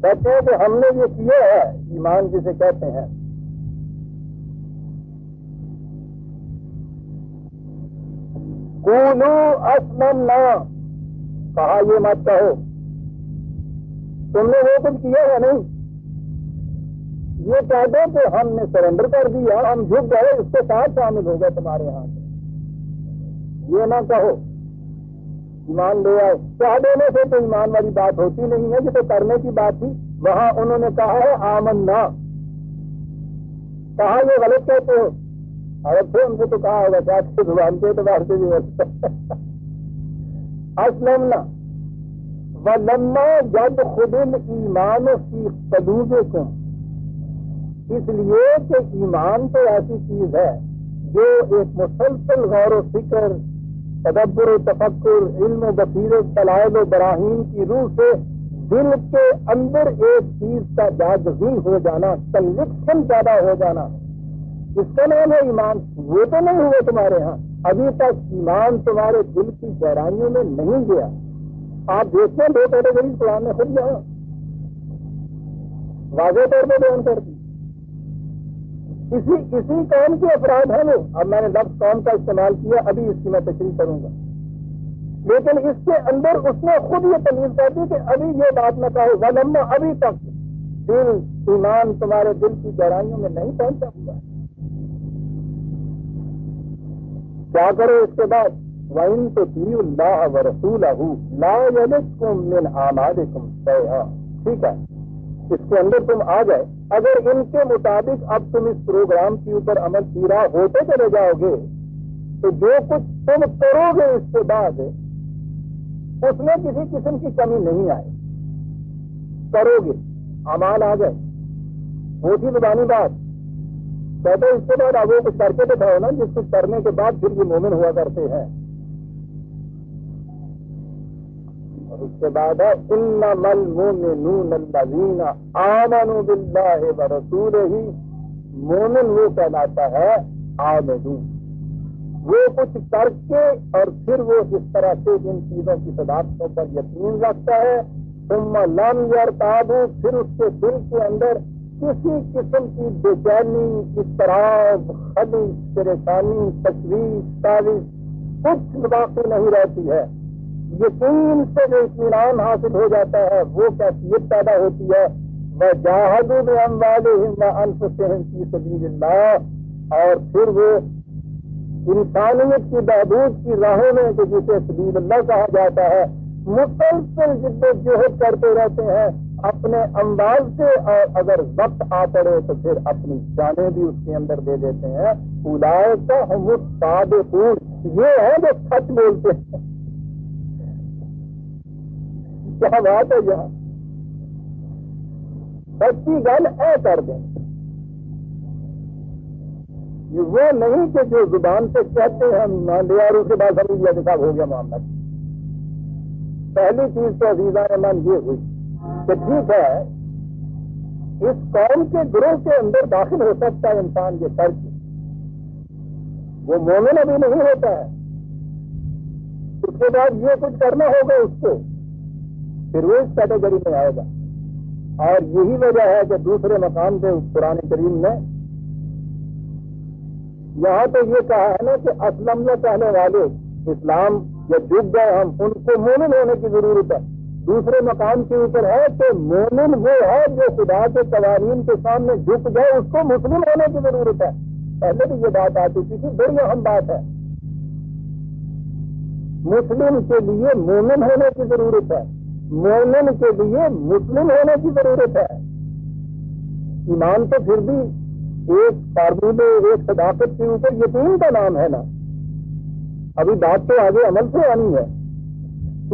کہتے ہیں کہ ہم نے یہ کیا ہے، ایمان جسے کہتے ہیں۔ قولوا اسلمنا، کہا یہ مت کہو تم نے وہ کچھ کیا ہے نہیں، یہ کہہ دو کہ ہم نے سرنڈر کر دیا، ہم جھک گئے، اس کے ساتھ شامل ہو گئے تمہارے یہاں سے، یہ نہ کہو ایمان لے آئے۔ کہہ دینے سے تو ایمان والی بات ہوتی نہیں ہے، جسے کرنے کی بات تھی وہاں انہوں نے کہا ہے آمنا، کہا یہ غلط کہتے ہو، اور پھر ہم سے تو کہا ہوگا کہ آپ کی زبان کے اعتبار سے بھی اسلمنا ولما يدخل الایمان فی قلوبکم، اس لیے کہ ایمان تو ایسی چیز ہے جو ایک مسلسل غور و فکر، تدبر و تفکر، علم و بصیرت، دلائل و براہین کی روح سے دل کے اندر ایک چیز کا جاگزی ہو جانا، کنوکشن پیدا ہو جانا، اس کا نام ہے ایمان۔ وہ تو نہیں ہوئے تمہارے ہاں، ابھی تک ایمان تمہارے دل کی گہرائیوں میں نہیں گیا۔ آپ دیکھتے ہیں دو کیٹیگری قرآن نے خود یہاں واضح طور پہ بیان کر دی۔ اسی قوم کے افراد ہیں وہ، اب میں نے لفظ قوم کا استعمال کیا، ابھی اس کی میں تشریح کروں گا، لیکن اس کے اندر اس نے خود یہ تمیز کر دی کہ ابھی یہ بات نہ کہو ولما، ابھی تک دل ایمان تمہارے دل کی گہرائیوں میں نہیں پہنچا ہوا۔ کیا کرو اس کے بعد؟ وَإِن تُطِيعُوا اللَّهَ وَرَسُولَهُ لَا يَلِدْكُم مِّنْ أَعْمَالِكُمْ شَيْئًا، ٹھیک ہے، اس کے اندر تم آ گئے، اگر ان کے مطابق اب تم اس پروگرام کے اوپر عمل پیرا ہوتے چلے جاؤ گے تو جو کچھ تم کرو گے اس کے بعد اس میں کسی قسم کی کمی نہیں آئے، کرو گے، اعمال آ گئے، وہ تھی زبانی بات، کہتے اس کے بعد اب وہ کچھ کر کے دکھاؤ نا، جس کچھ کرنے کے بعد پھر یہ مومن ہوا کرتے ہیں۔ اور اس کے بعد ہے انما المؤمنون الذین آمنوا باللہ ورسولہ، مومن وہ کہلاتا ہے عاملون، وہ کچھ کر کے اور پھر وہ اس طرح سے ان چیزوں کی صداقتوں پر یقین رکھتا ہے، ثم لم یرتابوا، پھر اس کے دل کے اندر کسی قسم کی بے چینی، اضطراب، خلل، پریشانی، تشویش، تاویش کچھ باقی نہیں رہتی ہے، یقین سے جو اطمینان حاصل ہو جاتا ہے وہ کیفیت پیدا ہوتی ہے، وَجَاهَدُوا بِأَمْوَالِهِمْ وَأَنفُسِهِمْ فِي سَبِيلِ اللَّهِ، اور پھر وہ انسانیت کی بہبود کی راہوں میں کہ جسے سبیل اللہ کہا جاتا ہے، مسلسل جد و جہد کرتے رہتے ہیں اپنے اموال سے، اور اگر وقت آ پڑے تو پھر اپنی جانیں بھی اس کے اندر دے دیتے ہیں۔ اولئک ھم الصادقون، یہ ہے جو سچ بولتے ہیں۔ کیا بات ہے، یہاں سچی گل اے کر دیں، یہ وہ نہیں کہ جو زبان سے کہتے ہیں مان لیا اور اس کے بعد سمجھ لیا کہ صاحب ہو گیا معاملہ۔ پہلی چیز تو عزیزان من یہ ہوئی کہ ٹھیک ہے اس قوم کے گروہ کے اندر داخل ہو سکتا ہے انسان یہ کر کے، وہ مومن ابھی نہیں ہوتا ہے، اس کے بعد یہ کچھ کرنا ہوگا اس کو، پھر وہ اس کیٹیگری میں آئے گا۔ اور یہی وجہ ہے کہ دوسرے مقام پہ قرآن کریم نے یہاں تو یہ کہا ہے نا کہ اسلم نہ کہنے والے، اسلام یا جھک گئے ہم، ان کو مومن ہونے کی ضرورت ہے۔ دوسرے مقام کے اوپر ہے کہ مومن وہ ہے جو خدا کے قوانین کے سامنے جھک گئے، اس کو مسلم ہونے کی ضرورت ہے۔ پہلے بھی یہ بات آ چکی تھی، بڑی اہم بات ہے، مسلم کے لیے مومن ہونے کی ضرورت ہے، مومن کے لیے مسلم ہونے کی ضرورت ہے۔ ایمان تو پھر بھی ایک فارمولے، ایک صداقت کے اوپر یقین کا نام ہے نا، ابھی بات تو آگے عمل سے آنی ہے،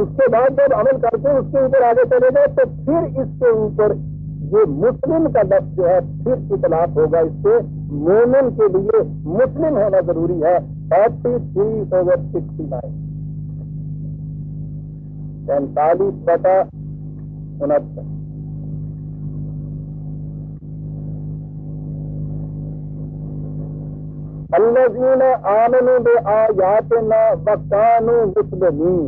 اس کے بعد جب عمل کر کے اس کے اوپر آگے چلے گئے تو پھر اس کے اوپر یہ مسلم کا لفظ جو ہے پھر اطلاق ہوگا اس سے، مومن کے لیے مسلم ہونا ضروری ہے۔ 43/69 45/69 الذین آمنوا بآیاتنا وکانوا مسلمین،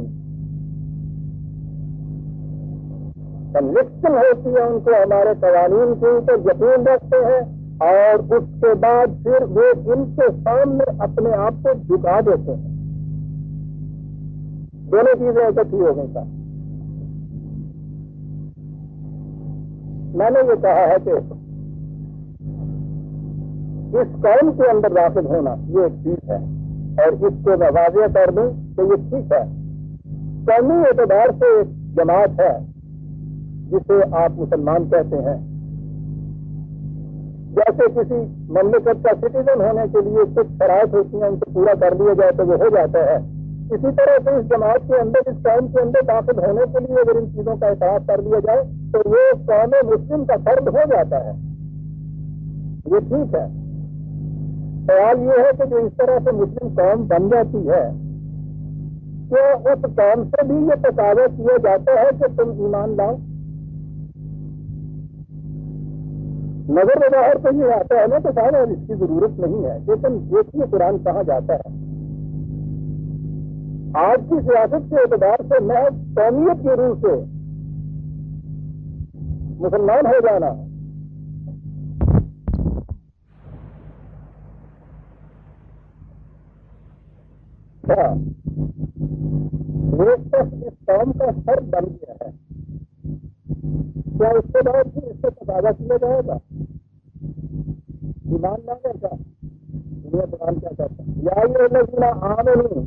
کنوکشن ہوتی ہے ان کو ہمارے قوانین کے اوپر، یقین رکھتے ہیں، اور اس کے بعد پھر وہ ان کے سامنے اپنے آپ کو جھکا دیتے ہیں۔ دونوں چیزیں اکٹھی ہو گئی۔ میں نے یہ کہا ہے کہ اس قوم کے اندر داخل ہونا یہ ایک چیز ہے، اور اس کو میں واضح کر دوں کہ یہ ٹھیک ہے، قومی اعتبار سے ایک جماعت ہے جسے آپ مسلمان کہتے ہیں، جیسے کسی مملکت کا سٹیزن ہونے کے لیے کچھ شرائط ہوتی ہیں، ان کو پورا کر لیا جائے تو وہ ہو جاتا ہے، اسی طرح سے اس جماعت کے اندر، اس قوم کے اندر داخل ہونے کے لیے اگر ان چیزوں کا احساس کر لیا جائے تو وہ قوم مسلم کا فرد ہو جاتا ہے، یہ ٹھیک ہے۔ سوال یہ ہے کہ جو اس طرح سے مسلم قوم بن جاتی ہے، کیا اس قوم سے بھی یہ تقاضا کیا جاتا ہے کہ تم ایمان لاؤ؟ نظر بظاہر تو یہ آتا ہے نا کہ صاحب اس کی ضرورت نہیں ہے، لیکن دیکھیے قرآن کہاں جاتا ہے۔ آج کی سیاست کے اعتبار سے میں قومیت کی روح سے مسلمان ہو جانا ایک شخص اس قوم کا فرد بن گیا ہے، کیا اس کے بعد بھی اس سے تقاضا کیا جائے گا ایمان لانے کا؟ دنیا قرآن کیا کہتا ہے؟ یا یہ الذین آمنوا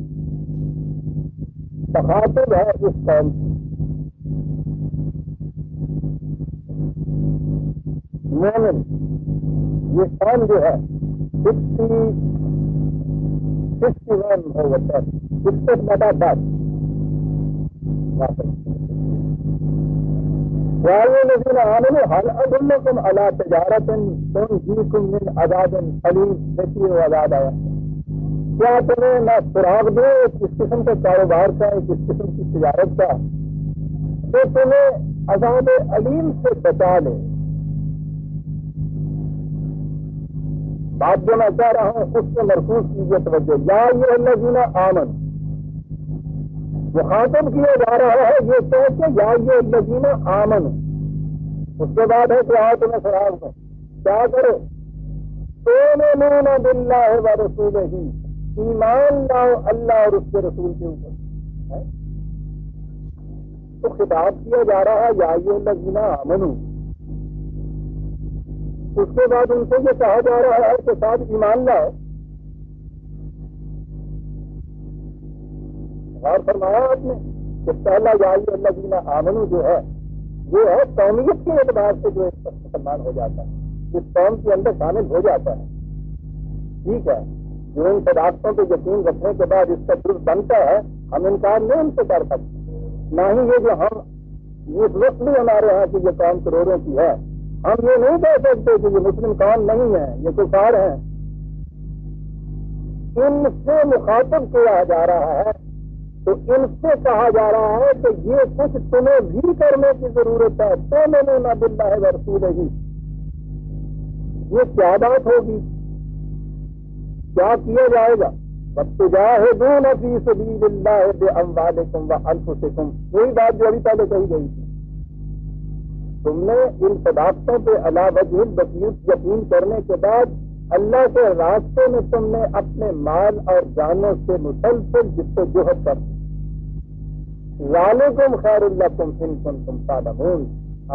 تخاطب ہے اس قوم کی، مومن یہ قوم جو ہے 61/10 یا الذین آمنوا هل ادلکم علی تجارۃ تنجیکم من عذاب الیم؟ دیکھیے وہ عذاب آیا، کیا تمہیں میں سراغ دوں اس قسم کے کاروبار کا، اس قسم کی تجارت کا جو تمہیں عذاب علیم سے بچا لے؟ بات جو میں کہہ رہا ہوں اس سے مرکوز کیجیے توجہ۔ یا ایھا الذین آمنوا مخاطب کیا جا رہا ہے یہ کہہ کے یا ایھا الذین آمنوا، اس کے بعد ہے کہ آؤ تمہیں سراغ دوں، کیا کرو؟ تؤمنون باللہ ورسولہ، ایمان لاؤ اللہ اور اس کے رسول کے اوپر۔ تو خطاب کیا جا رہا ہے یا ایھا الذین آمنوا، اس کے بعد ان سے یہ کہا جا رہا ہے کہ صاحب ایمان لاؤ۔ غور فرمایا آپ نے کہ پہلا یا ایھا الذین آمنوا جو ہے یہ ہے قومیت کے اعتبار سے جو ایک مسلمان ہو جاتا ہے، اس قوم کے اندر شامل ہو جاتا ہے، ٹھیک ہے، جو ان صداقتوں پہ یقین رکھنے کے بعد اس کا جز بنتا ہے، ہم انکار نہیں ان سے کر سکتے، نہ ہی یہ جو ہم اس وقت بھی ہمارے یہاں کی یہ قوم کروڑوں کی ہے، ہم یہ نہیں کہہ سکتے کہ یہ مسلم قوم نہیں ہے، یہ کفار ہیں۔ ان سے مخاطب کیا جا رہا ہے تو ان سے کہا جا رہا ہے کہ یہ کچھ تمہیں بھی کرنے کی ضرورت ہے، تؤمنون باللہ ورسولہ، یہ کیا بات ہوگی، کیا کیا جائے گا؟ وَتُجَاهِدُونَ فِي سَبِيلِ اللَّهِ بِأَمْوَالِكُمْ وَأَنفُسِكُمْ، وہی بات جو ابھی پہلے کہی گئی تھی، تم نے ان صداقتوں پہ علی وجہ البصیرۃ یقین کرنے کے بعد اللہ کے راستے میں تم نے اپنے مال اور جانوں سے مسلسل جدوجہد کر دی۔ ذالکم خیر لکم ان کنتم تعلمون،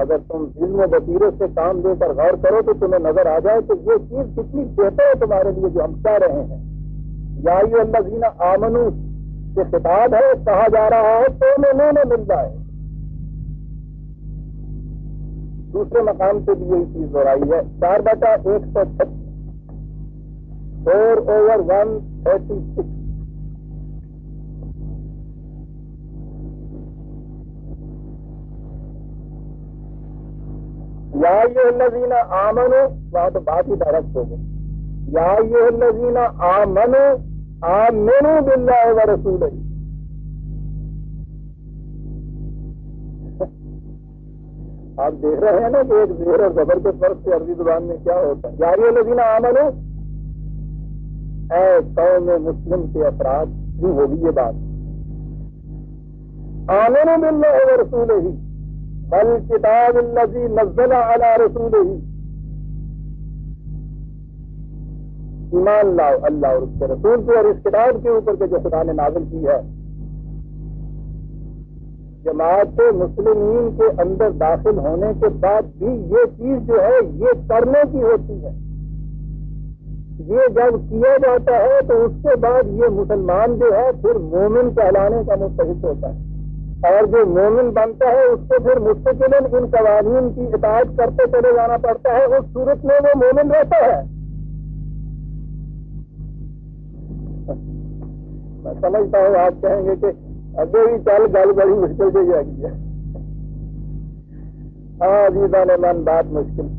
اگر تم علم و بصیرت سے کام لے کر غور کرو تو تمہیں نظر آ جائے کہ یہ چیز کتنی بہتر ہے تمہارے لیے جو ہم کہہ رہے ہیں۔ یا ایھا الذین آمنوا سے خطاب ہے، کہا جا رہا ہے تؤمنون باللہ۔ دوسرے مقام پہ بھی یہی چیز دہرائی ہے، 4/136 4/136۔ یا ایھا الذین آمنوا، وہاں تو بات ہی ڈائریکٹ ہو گئی، یا ایھا الذین آمنوا آمنوا باللہ ورسولہ۔ آپ دیکھ رہے ہیں نا کہ ایک زیر اور زبر کے فرق سے عربی زبان میں کیا ہوتا ہے۔ یا ایھا الذین آمنوا، اے قوم مسلم کے افراد، یوں ہوگی یہ بات، آمنوا باللہ ورسولہ والکتاب الذی نزل علی رسولہ، ایمان لاؤ اللہ اور اس کے رسول کے اور اس کتاب کے اوپر کے جو خدا نے نازل کی ہے۔ جماعت مسلمین کے اندر داخل ہونے کے بعد بھی یہ چیز جو ہے یہ کرنے کی ہوتی ہے، یہ جب کیا جاتا ہے تو اس کے بعد یہ مسلمان جو ہے پھر مومن کہلانے کا مستحق ہوتا ہے، اور جو مومن بنتا ہے اس کو پھر مستقل ان قوانین کی اطاعت کرتے چلے جانا پڑتا ہے، اس صورت میں وہ مومن رہتا ہے۔ میں سمجھتا ہوں آپ کہیں گے کہ ابھی بھی چل گل بڑی مشکل سے جائے گی۔ ہاں عزیزان من، بات مشکل ہے۔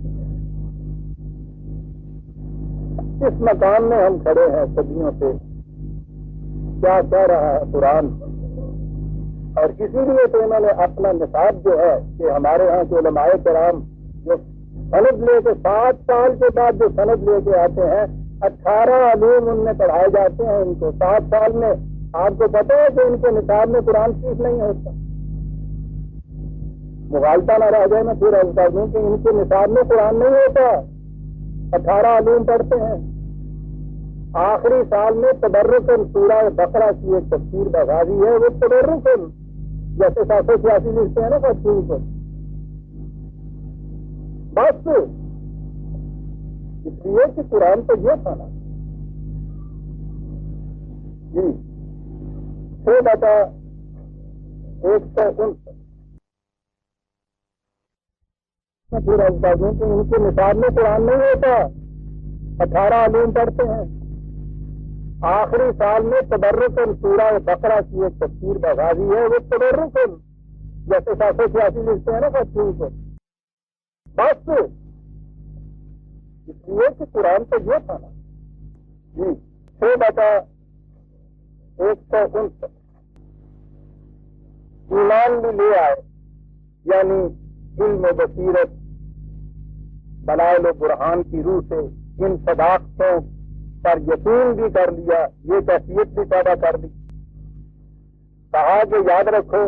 اس مقام میں ہم کھڑے ہیں صدیوں سے، کیا کہہ رہا ہے قرآن، اور اسی لیے تو انہوں نے اپنا نصاب جو ہے کہ ہمارے ہاں کے علماء کرام جو سند لے کے 7 سال کے بعد جو سند لے کے آتے ہیں، 18 علوم ان میں پڑھائے جاتے ہیں ان کو 7 سال میں۔ آپ کو پتہ ہے کہ ان کے نصاب میں قرآن شریف نہیں ہوتا، مغالطہ نہ رہ جائے میں پھر عرض کر دوں کہ ان کے نصاب میں قرآن نہیں ہوتا، 18 علوم پڑھتے ہیں۔ آخری سال میں تبرکن سورہ بقرہ کی ایک تفسیر بغازی ہے، وہ تبرکن جیسے 786 لکھتے ہیں نا تفسیر پر، بس اس لیے کہ قرآن تو یہ تھا نا جی 6/159 پھر دوں کہ ان کے نصاب میں قرآن نہیں ہوتا، 18 علوم پڑھتے ہیں۔ آخری سال میں تبرکن سورہ بقرہ کی ایک تفسیر بغازی ہے، وہ تبرکن جیسے 786 لکھتے ہیں نا تفسیر پر، بس اس لیے کہ قرآن تو یہ تھا نا جی 6/159 ایمان بھی لے آئے، یعنی علم و بصیرت دلائل و برہان کی روح سے ان صداقتوں پر یقین بھی کر لیا، یہ کیفیت بھی پیدا کر دی۔ کہا کہ یاد رکھو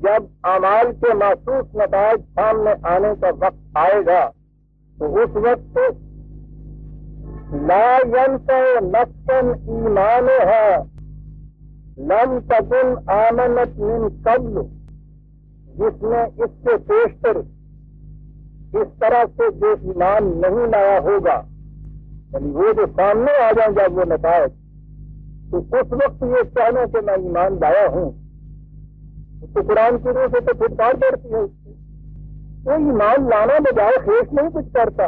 جب اعمال کے محسوس نتائج سامنے آنے کا وقت آئے گا تو اس وقت لا ينفع نفسا ایمانها لم تکن آمنت من قبل، جس نے اس سے پیشتر اس طرح سے جو ایمان نہیں لایا ہوگا، یعنی وہ جو سامنے آ جائیں جب وہ نتائج، تو اس وقت یہ کہنا کہ میں ایمان لایا ہوں، تو قرآن کی روح سے تو پھٹکار پڑتی ہے اس کی۔ وہ ایمان لانا بجائے خیش نہیں کچھ کرتا،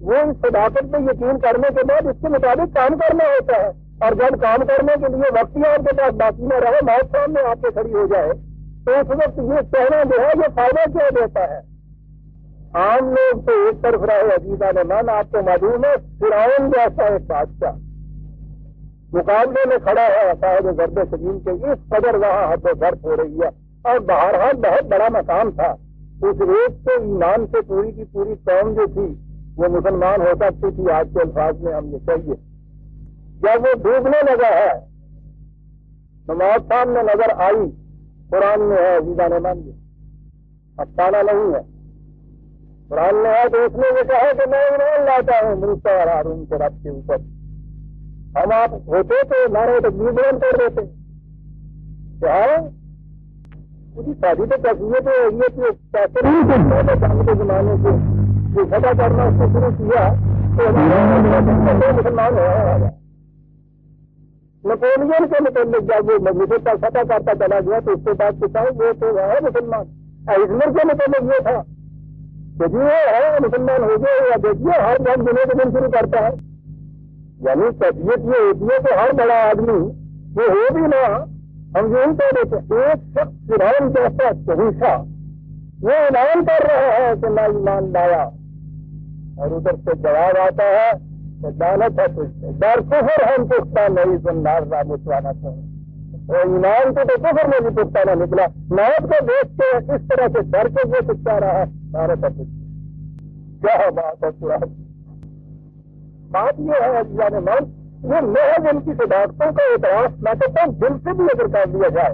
وہ اس صداقت پہ یقین کرنے کے بعد اس کے مطابق کام کرنا ہوتا ہے، اور جب کام کرنے کے لیے وقت ہی آپ کے پاس باقی نہ رہے، موت سامنے آپ کے کھڑی ہو جائے، تو اس وقت یہ کہنا جو ہے یہ فائدہ کیا دیتا ہے؟ عام لوگ تو ایک طرف رہے عزیزان من، آپ کو معلوم ہے فرعون جیسا ایک بادشاہ مقابلے میں کھڑا ہے صاحب ضرب سلیم کے، اس قدر وہاں حد و ضرب ہو رہی ہے، اور بہرحال بہت بڑا مقام تھا، اس ایک کے ایمان سے پوری کی پوری قوم جو تھی وہ مسلمان ہو سکتی تھی، آج کے الفاظ میں ہم یہ کہیے۔ جب وہ ڈوبنے لگا ہے تو موت سامنے نظر آئی، قرآن میں ہے عزیزان من، افسانہ نہیں ہے، قرآن میں ہے، تو اس نے یہ کہا کہ میں ایمان لاتا ہوں موسیٰ اور ہارون کے رب کے اوپر۔ ہم آپ ہوتے تو نعرہ تکبیر بلند کر دیتے، کیا پوری شادی تو کیفیت ہے یہ کہ پیسے نہیں کرتے جنگ کے زمانے سے جو فتح کرنا اس کو شروع کیا تو مسلمان ہوا ہے۔ نپولین کے متعلق جب وہ مجلس کا فتح کرتا چلا گیا تو اس کے بعد کسان وہ تو ہے مسلمان۔ ایزمر کے متعلق یہ تھا کہ جی وہ ہے مسلمان ہو گئے، یا دیکھیے ہر جنگ دنوں کے دن شروع کرتا ہے، یعنی کیفیت یہ ہوتی ہے کہ ہر بڑا آدمی وہ ہو بھی نہ، ہم یوں کہہ دیتے ایک شخص فرعون جیسا شہنشاہ وہ اعلان کر رہا ہے کہ میں ایمان لایا، اور ادھر سے جواب آتا ہے کہ دانت ہے تجھ سے در کفر ہم پختہ نہیں سنار را مچوانا چاہیے، اور ایمان کو تو کفر میں بھی پختہ نہ نکلا، موت کو دیکھ کے اس طرح سے ڈر کے وہ چکا رہا ہے، دانت ہے تجھ سے۔ کیا بات ہے قرآن، بات یہ ہے یعنی من یہ محض ان کی صداقتوں کا اعتراف میں کہتا ہوں دل سے بھی اگر کر دیا جائے،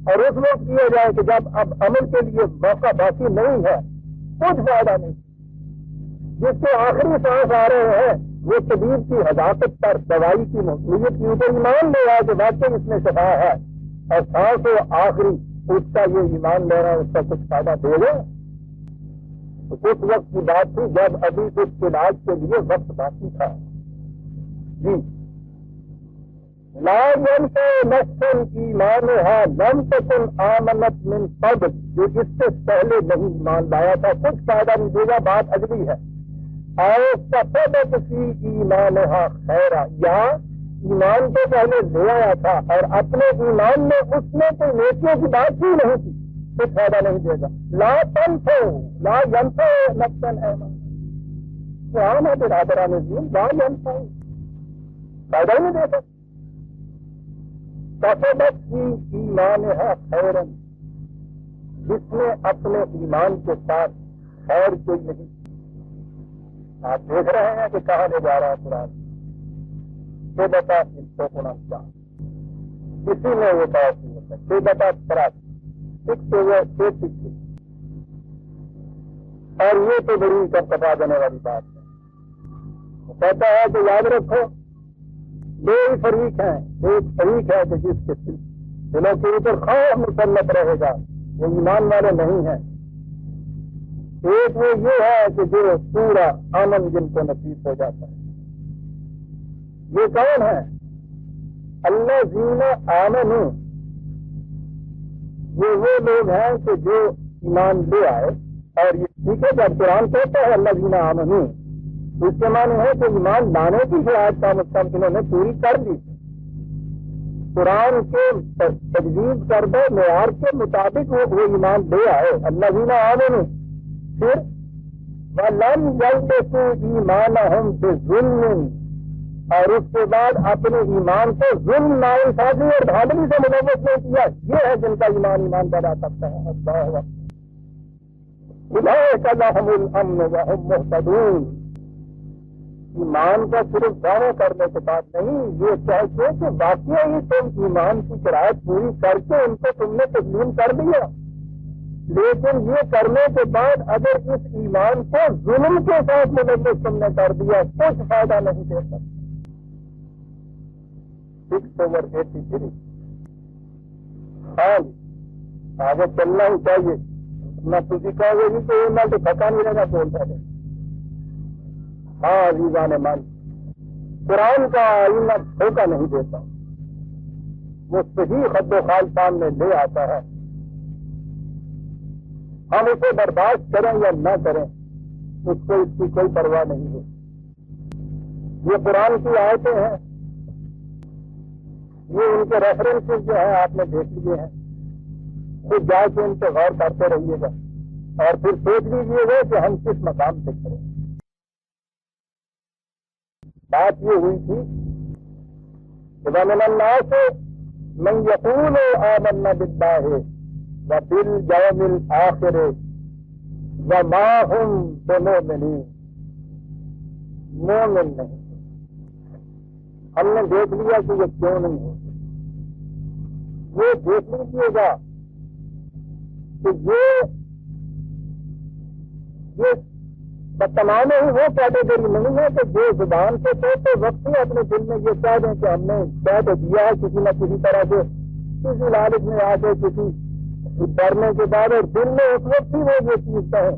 اور اس وقت کیا جائے کہ جب اب عمل کے لیے موقع باقی نہیں ہے، کچھ فائدہ نہیں، جس کے آخری سانس آ رہے ہیں وہ طبیب کی حذاقت پر دوائی کی مقبولیت کے اوپر ایمان لے رہا ہے کہ واقعی اس میں شفا ہے، اور سانس و آخری اس کا یہ ایمان لے رہا ہے اس کا کچھ فائدہ دے گا؟ تو اس وقت کی بات تھی جب ابھی اس علاج کے لیے وقت باقی تھا، جی لا ينفع نفس ایمانها لم تكن آمنت من قبل، جو اس سے پہلے نہیں ایمان لایا تھا کچھ فائدہ نہیں دے گا، بات اگلی ہے. اور کسبت فی ایمانها خیرا، یا ایمان تو پہلے لے آیا تھا اور اپنے ایمان میں اس نے کوئی نیکیوں کی بات ہی نہیں کی، کچھ فائدہ نہیں دے گا. لا تنفع لا ينفع نفسا ایمان، قرآن ہے برادران دین، لا ينفع فائدہ ہی نہیں دے گا. کسبت فی ایمانها خیرا، جس نے اپنے ایمان کے ساتھ خیر کوئی نہیں. آپ دیکھ رہے ہیں کہ کہاں لے جا رہا ہے قرآن، کہ بتا ان کو گناہ کسی نے وہ بات نہیں ہوتا، کہ بتا خراب سکھتے ہوئے سیکھتے، اور یہ تو بڑی کب کپا دینے والی بات ہے. وہ کہتا ہے کہ یاد رکھو دو ہی فریق ہیں، ایک فریق ہے کہ جس کے دلوں کے اوپر خوف مسلط رہے گا، وہ ایمان والے نہیں ہیں. ایک وہ یہ ہے کہ جو پورا امن جن کو نصیب ہو جاتا ہے. یہ کون ہے؟ الذین آمنوا، یہ وہ لوگ ہیں کہ جو ایمان لے آئے. اور یہ ٹھیک ہے جب قرآن کہتا ہے الذین آمنوا، اس کے معنی ہے کہ ایمان لانے کی شرائط کا مستقبل نے پوری کر دی. قرآن کے تجویز کردہ معیار کے مطابق وہ ایمان لے آئے. الذین آمنوا، پھر وَلَمْ يَلْبِسُوا إِيمَانَهُمْ بِظُلْمٍ، اور اس کے بعد اپنے ایمان کو ظلم ناانصافی اور دھاندلی سے ملوث نہیں کیا. یہ ہے جن کا ایمان بنا سکتا ہے. اللہ أُولَٰئِكَ لَهُمُ الْأَمْنُ وَهُمْ مُهْتَدُونَ. ایمان کا صرف دعویٰ کرنے کے بعد نہیں، یہ چاہیے کہ واقعی ہی تم ایمان کی شرائط پوری کر کے ان کو تم نے تسلیم کر دیا، لیکن یہ کرنے کے بعد اگر اس ایمان کو ظلم کے ساتھ ملوث تم نے کر دیا کچھ فائدہ نہیں دے سکتا. 6/83. ہاں آگے چلنا ہی چاہیے، نہ تجھے کہو گے کہ میں تو تھکا نہیں رہنا بولتا ہے. ہاں عزیزان من، قرآن کا آئینہ دھوکہ نہیں دیتا، وہ صحیح خد و خال سامنے لے آتا ہے. ہم اسے برداشت کریں یا نہ کریں اس کو اس کی کوئی پرواہ نہیں ہے. یہ قرآن کی آیتیں ہیں، یہ ان کے ریفرنسز جو ہیں آپ نے دیکھ لیے ہیں، خود جا کے ان پہ غور کرتے رہیے گا اور پھر سوچ لیجیے گا کہ ہم کس مقام سے کریں. بات یہ ہوئی تھی کہ وَمِنَ النَّاسِ مَن يَقُولُ آمَنَّا بِاللَّهِ وَبِالْيَوْمِ الْآخِرِ وَمَا هُمْ بِمُؤْمِنِينَ. مومن نہیں. ہم نے دیکھ لیا کہ یہ کیوں نہیں ہے. یہ دیکھ لیجیے گا کہ یہ تمام ہی وہ کیٹیگری نہیں ہے کہ جو زبان سے تو وقت ہی اپنے دل میں یہ کہہ دیں کہ ہم نے کہہ تو دیا ہے کسی نہ کسی طرح سے، کسی لالچ میں آ کے کسی ڈرنے کے بعد، اور دل میں اس وقت ہی وہ یہ چیز کہیں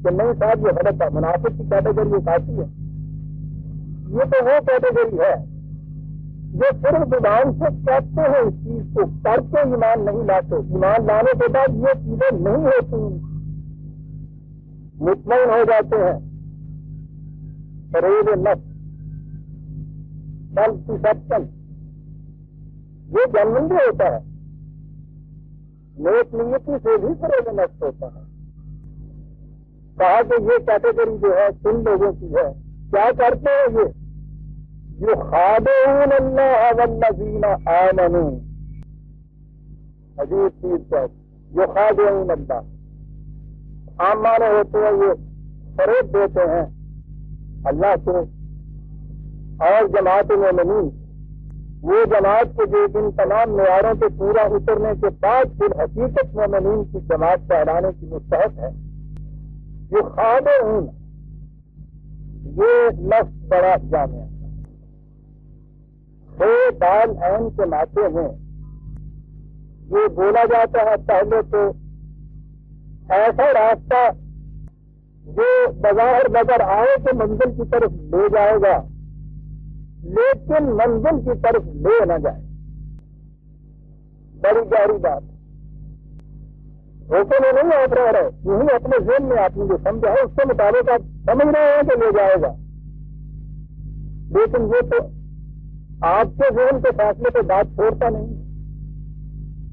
کہ نہیں صاحب یہ غلط ہے. منافق کی کیٹیگری ایک آتی ہے. یہ تو وہ کیٹیگری ہے جو صرف زبان سے کہتے ہیں اس چیز کو، کر کے ایمان نہیں لاتے. ایمان لانے کے بعد یہ چیزیں نہیں ہوتی، مطمئن ہو جاتے ہیں. فریب نفس، سیلف ڈسپشن، یہ جنرلی ہوتا ہے. نیک نیتی سے بھی فریب نفس ہوتا ہے. کہا کہ یہ کیٹیگری جو ہے کن لوگوں کی ہے، کیا کرتے ہیں یہ یخادعون اللہ والذین آمنوا. عجیب چیز ہے، یخادعون اللہ. عام معنی ہوتے ہیں یہ فریب دیتے ہیں اللہ کو. اور جماعت مومنین، وہ جماعت کو جو ان تمام معیاروں پہ پورا اترنے کے بعد پھر حقیقت مومنین کی جماعت کہلانے کی مستحق ہے. یخادعون، یہ لفظ بڑا جامع ہے. دال عین کے ناطے ہیں یہ بولا جاتا ہے پہلے تو ایسا راستہ جو بظاہر نظر آئے تو منزل کی طرف لے جائے گا، لیکن منزل کی طرف لے نہ جائے. بڑی گہری بات. دھوکے میں نہیں آپ رہ رہے, یہی اپنے ذہن میں آپ نے جو سمجھا ہے اس کے مطابق آپ سمجھ رہے ہیں کہ لے جائے گا, لیکن یہ تو آپ کے ذہن کے فیصلے پہ بات چھوڑتا نہیں.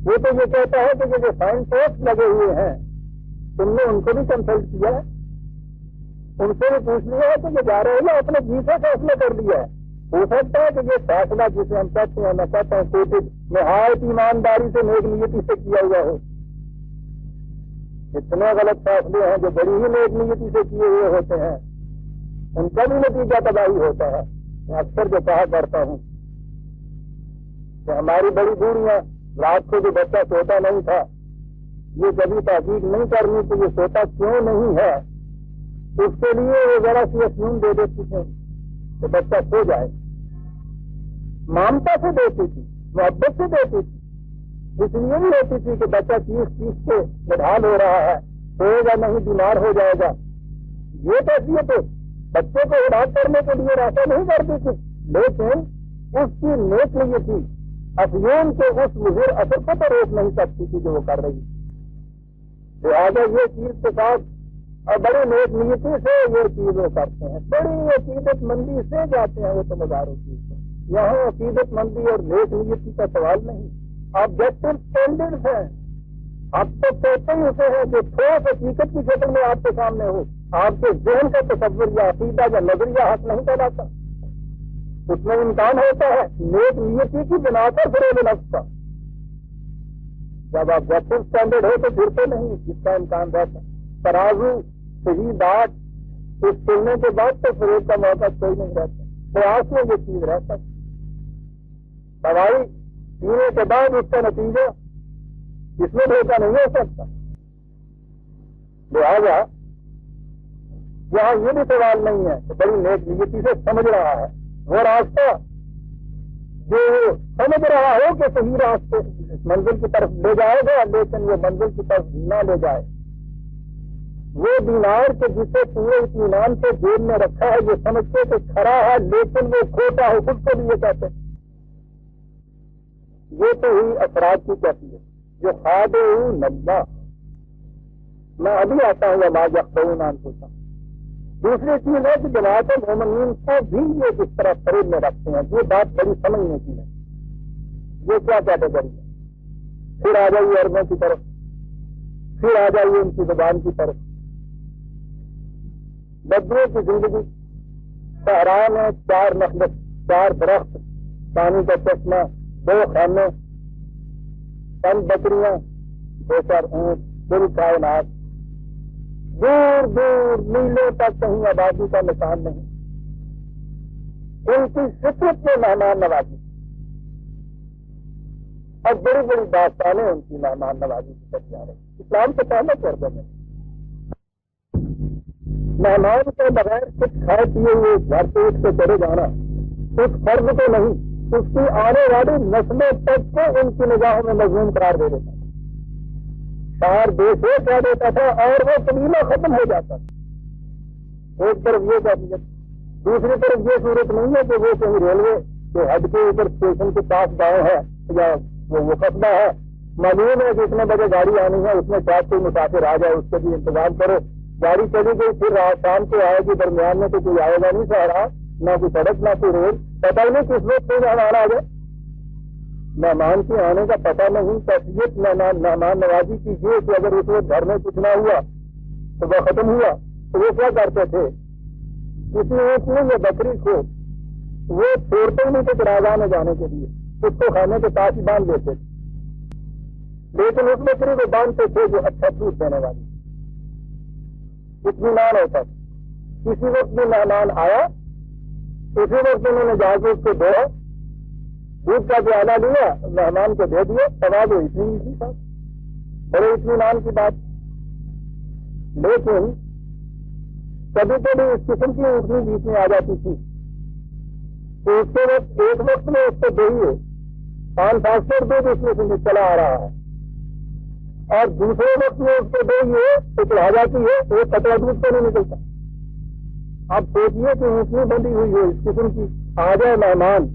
وہ تو یہ کہتا ہے کہ جو سائنٹسٹ لگے ہوئے ہیں تم نے ان کو بھی کنسلٹ کیا ہے, ان سے بھی پوچھ لیا ہے کہ یہ جا رہے ہیں اپنے جی سے فیصلہ کر لیا ہے. ہو سکتا ہے کہ یہ فیصلہ جسے ہم کہتے ہیں, میں کہتا ہوں کوشش نہایت ایمانداری سے نیک نیتی سے کیا ہوا ہو. اتنے غلط فیصلے ہیں جو بڑی ہی نیک نیتی سے کیے ہوئے ہوتے ہیں, ان کا بھی نتیجہ تباہی ہوتا ہے. میں اکثر جو کہا کرتا ہوں کہ ہماری بڑی بوڑھیاں رات کو جو بچہ سوتا نہیں تھا, یہ کبھی تحقیق نہیں کرنی کہ یہ سوتا کیوں نہیں ہے, اس کے لیے وہ ذرا سی افیون دے دیتی تھی کہ بچہ سو جائے. مامتا سے دیتی تھی, محبت سے دیتی تھی, اس لیے بھی ہوتی تھی کہ بچہ چیخ چیخ کے بدحال ہو رہا ہے, سوئے گا نہیں بیمار ہو جائے گا. یہ کیفیت بچے کو علاج کرنے کے لیے راستہ نہیں کرتی تھی, لیکن اس کی نیک نیتی افیون کے اس مضر اثر کو تو روک نہیں سکتی تھی جو وہ کر رہی تھی. لہٰذا یہ چیز کے ساتھ اور بڑی نیک نیتی سے یہ چیز وہ کرتے ہیں, بڑی عقیدت مندی سے جاتے ہیں وہ تو مزاروں چیز کو. یہاں عقیدت مندی اور نیک نیتی کا سوال نہیں, آبجیکٹو اسٹینڈرڈ ہیں. آپ تو کہتے ہی اسے ہیں جو ٹھوس حقیقت کی شکل میں آپ کے سامنے ہو, آپ کے ذہن کا تصور یا عقیدہ یا نظریہ حق نہیں کہلاتا. اس میں امکان ہوتا ہے نیک نیتی کی بنا پر فریب نفس کا. جب آپ آبجیکٹو اسٹینڈرڈ ہو تو پھر تو نہیں, جس کا امکان رہتا. ترازو صحیح بات اس چلنے کے بعد تو فریب کا موقع کوئی نہیں رہتا. پریاس میں یہ چیز رہتا. دوائی پینے کے بعد اس کا نتیجہ اس میں دھوکہ نہیں ہو سکتا. لہٰذا یہاں یہ بھی سوال نہیں ہے کہ بڑی نیک نیتی سے سمجھ رہا ہے وہ راستہ جو سمجھ رہا ہو کہ صحیح راستے منزل کی طرف لے جائے گا, لیکن وہ منزل کی طرف نہ لے جائے. وہ دینار کے جسے پورے اطمینان سے جیب میں رکھا ہے یہ سمجھتے کہ کھڑا ہے لیکن وہ کھوٹا ہے, خود کو بھی یہ کہتے ہیں. یہ تو ہوئی افراد کی کیفیت جو خادعون اللہ. میں ابھی آتا ہوں وما یخدعون انفسہم. دوسری چیز ہے کہ جماعت مومنین کو بھی یہ کس طرح فریب میں رکھتے ہیں. یہ بات بڑی سمجھنے کی ہے. یہ کیا کیٹیگری ہے؟ پھر آ جائیے عربوں کی طرف, پھر آ جائیے ان کی زبان کی طرف. بدوؤں کی زندگی, صحرا میں 4 نخلت, 4 درخت, پانی کا چشمہ, 2 خیمے, 5 بکریاں, 2-4 اونٹ, پوری کائنات, دور دور میلوں تک کہیں آبادی کا نشان نہیں. ان کی فطرت میں مہمان نوازی اور بڑی بڑی داستانیں ان کی مہمان نوازی کی چلی آ رہی. اسلام سے پہلے چربے میں مہمان کے بغیر کچھ کھائے پیے ہوئے گھر سے اٹھ کے چلے جانا اس فرض کو نہیں, اس کی آنے والی نسلوں تک کو ان کی نگاہوں میں مضمون قرار دے دیتا. شہر بے شور کہہ دیتا تھا اور وہ قبیلہ ختم ہو جاتا تھا. ایک طرف یہ کیفیت, دوسری طرف یہ صورت نہیں ہے کہ وہ کہیں ریلوے کے ہڈ کے اوپر اسٹیشن کے پاس گاؤں ہے یا وہ قصبہ ہے, معلوم ہے کہ اتنے بجے گاڑی آنی ہے, اس میں شاید کوئی مسافر آ جائے, اس کے بھی انتظام کرو. گاڑی چلی گئی, پھر رات شام کو آئے گی, درمیان میں تو کوئی آئے گا نہیں شہرا, نہ کوئی سڑک نہ کوئی روڈ, پتہ ہی نہیں کس وقت کوئی مہمان آ جائے. مہمان کے آنے کا پتہ نہیں. کیفیت مہمان نوازی کیجیے کہ اگر اس وقت گھر میں کچھ نہ ہوا تو وہ ختم ہوا تو وہ کیا کرتے تھے, کسی اونٹ میں یا بکری کو وہ چھوڑتے ہی نہیں تھے چراغاہ میں جانے کے لیے, اس کو کھانے کے ساتھ ہی باندھ لیتے تھے. لیکن اس بکری کو باندھتے تھے جو اچھا دودھ دینے والی, اطمینان ہوتا تھا. کسی وقت بھی مہمان آیا, اسی وقت انہوں نے جا کے اس کو دھویا, دودھ کا پیالہ لیا, مہمان کو دے دیا, سوال وہ اتنی اسی تھا, بڑے اطمینان کی بات. لیکن کبھی کبھی اس قسم کی اٹھنی بیچ میں آ جاتی تھی تو اس کے وقت ایک وقت میں اس کو دئیے 500 دودھ اس میں سے چلا آ رہا ہے, اور دوسرے وقت میں اس کو دئیے تو چڑھا جاتی ہے, ایک کٹوا دودھ تو نہیں نکلتا. آپ سوچیے کہ اونٹنی بندی ہوئی ہے اس قسم کی, آ جائے مہمان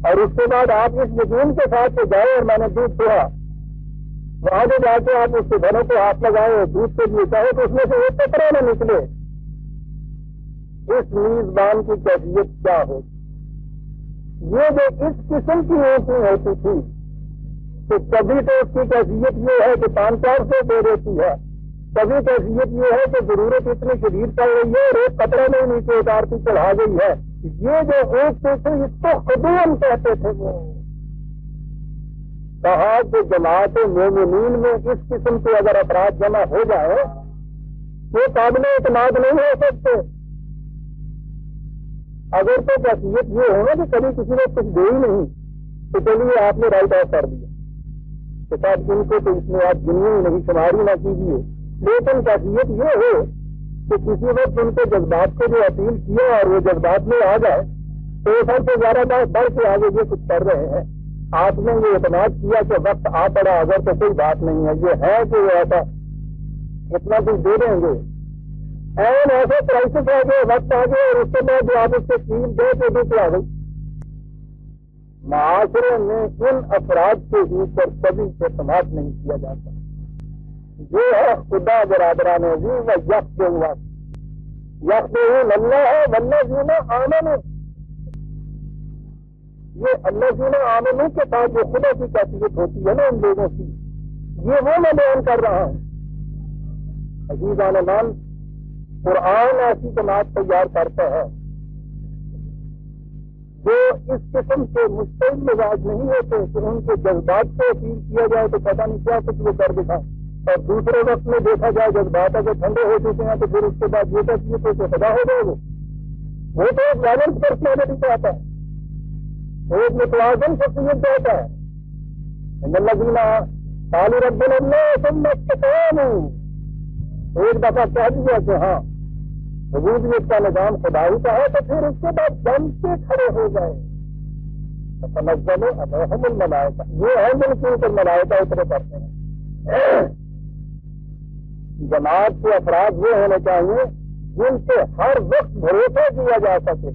اور اس کے بعد آپ اس یقین کے ساتھ سے جائے اور میں نے دودھ دیا وہاں سے جا کے آپ اس کے گھروں کو ہاتھ لگائے دودھ کے لیے چاہے تو اس میں سے ایک قطرہ نہ نکلے، اس میزبان کی کیفیت کیا ہوگی؟ یہ جو اس قسم کی اونچی ہوتی تھی کہ کبھی تو اس کی کیفیت یہ ہے کہ 500-400 دے دیتی ہے، کبھی کیفیت یہ ہے کہ ضرورت اتنی شدید پڑ رہی ہے اور ایک قطرہ نہیں نیچے اتارتی چڑھا گئی ہے۔ یہ جو اونچتے تھے اس کو خدوم کہتے تھے۔ وہ کہا کہ جماعت مومنین میں اس قسم کے اگر افراد جمع ہو جائے وہ قابل اعتماد نہیں ہو سکتے۔ اگر تو کیفیت یہ ہونا کہ کبھی کسی نے کچھ دے ہی نہیں تو چلیے آپ نے رائٹ آف کر دیا کہ صاحب ان کو تو اس میں آپ گنیے ہی نہیں، شماری نہ کیجیے، لیکن کیفیت یہ ہو کہ کسی وقت ان کے جذبات کو جو اپیل کیا اور وہ جذبات میں آ جائے تو سب سے زیادہ بڑھ کے آگے یہ کچھ کر رہے ہیں۔ آپ نے یہ اعتماد کیا کہ وقت آ پڑا اگر تو کوئی بات نہیں ہے، یہ ہے کہ وہ ایسا اتنا کچھ دے دیں گے، این ایسے کرائسس آ گئے، وقت آ گئے اور اس کے بعد جو آپ اس سے چیز دے تو بھی آ گئی۔ معاشرے میں ان افراد کے اوپر کبھی اعتماد نہیں کیا جاتا۔ یہ ہے خدا برادران عزیز و یکس ہوا یکس اللہ ہے ولہ جینا آمن، یہ اللہ جینا آمنوں کے ساتھ جو خدا کی کیفیت ہوتی ہے نا ان لوگوں کی، یہ وہ میں بیان کر رہا ہوں۔ عزیزان مان، قرآن ایسی جماعت تیار کرتا ہے جو اس قسم کے مستعد مزاج نہیں ہوتے کہ ان کے جذبات کو اپیل کیا جائے تو پتہ نہیں کیا کچھ وہ کر دکھائیں، اور دوسرے وقت میں دیکھا جائے جذبات اگر ٹھنڈے ہو چکے ہیں تو پھر اس کے بعد یہ کیفیت ہو تو خدا ہو جائے وہ تو ایک بیلنس پرسنالٹی چاہتا ہے، ایک متوازن شخصیت چاہتا ہے۔ الذین قالوا ربنا اللہ ثم استقاموا، ایک دفعہ کہہ دیا کہ ہاں ربوبیت کا نظام خدائی کا ہے تو پھر اس کے بعد دم سے کھڑے ہو گئے۔ تنزل علیہم الملائکہ، یہ ہے جن کے اوپر ملائکہ اترے کرتے ہیں۔ جماعت کے افراد یہ ہونے چاہیے جن سے ہر وقت بھروسہ کیا جا سکے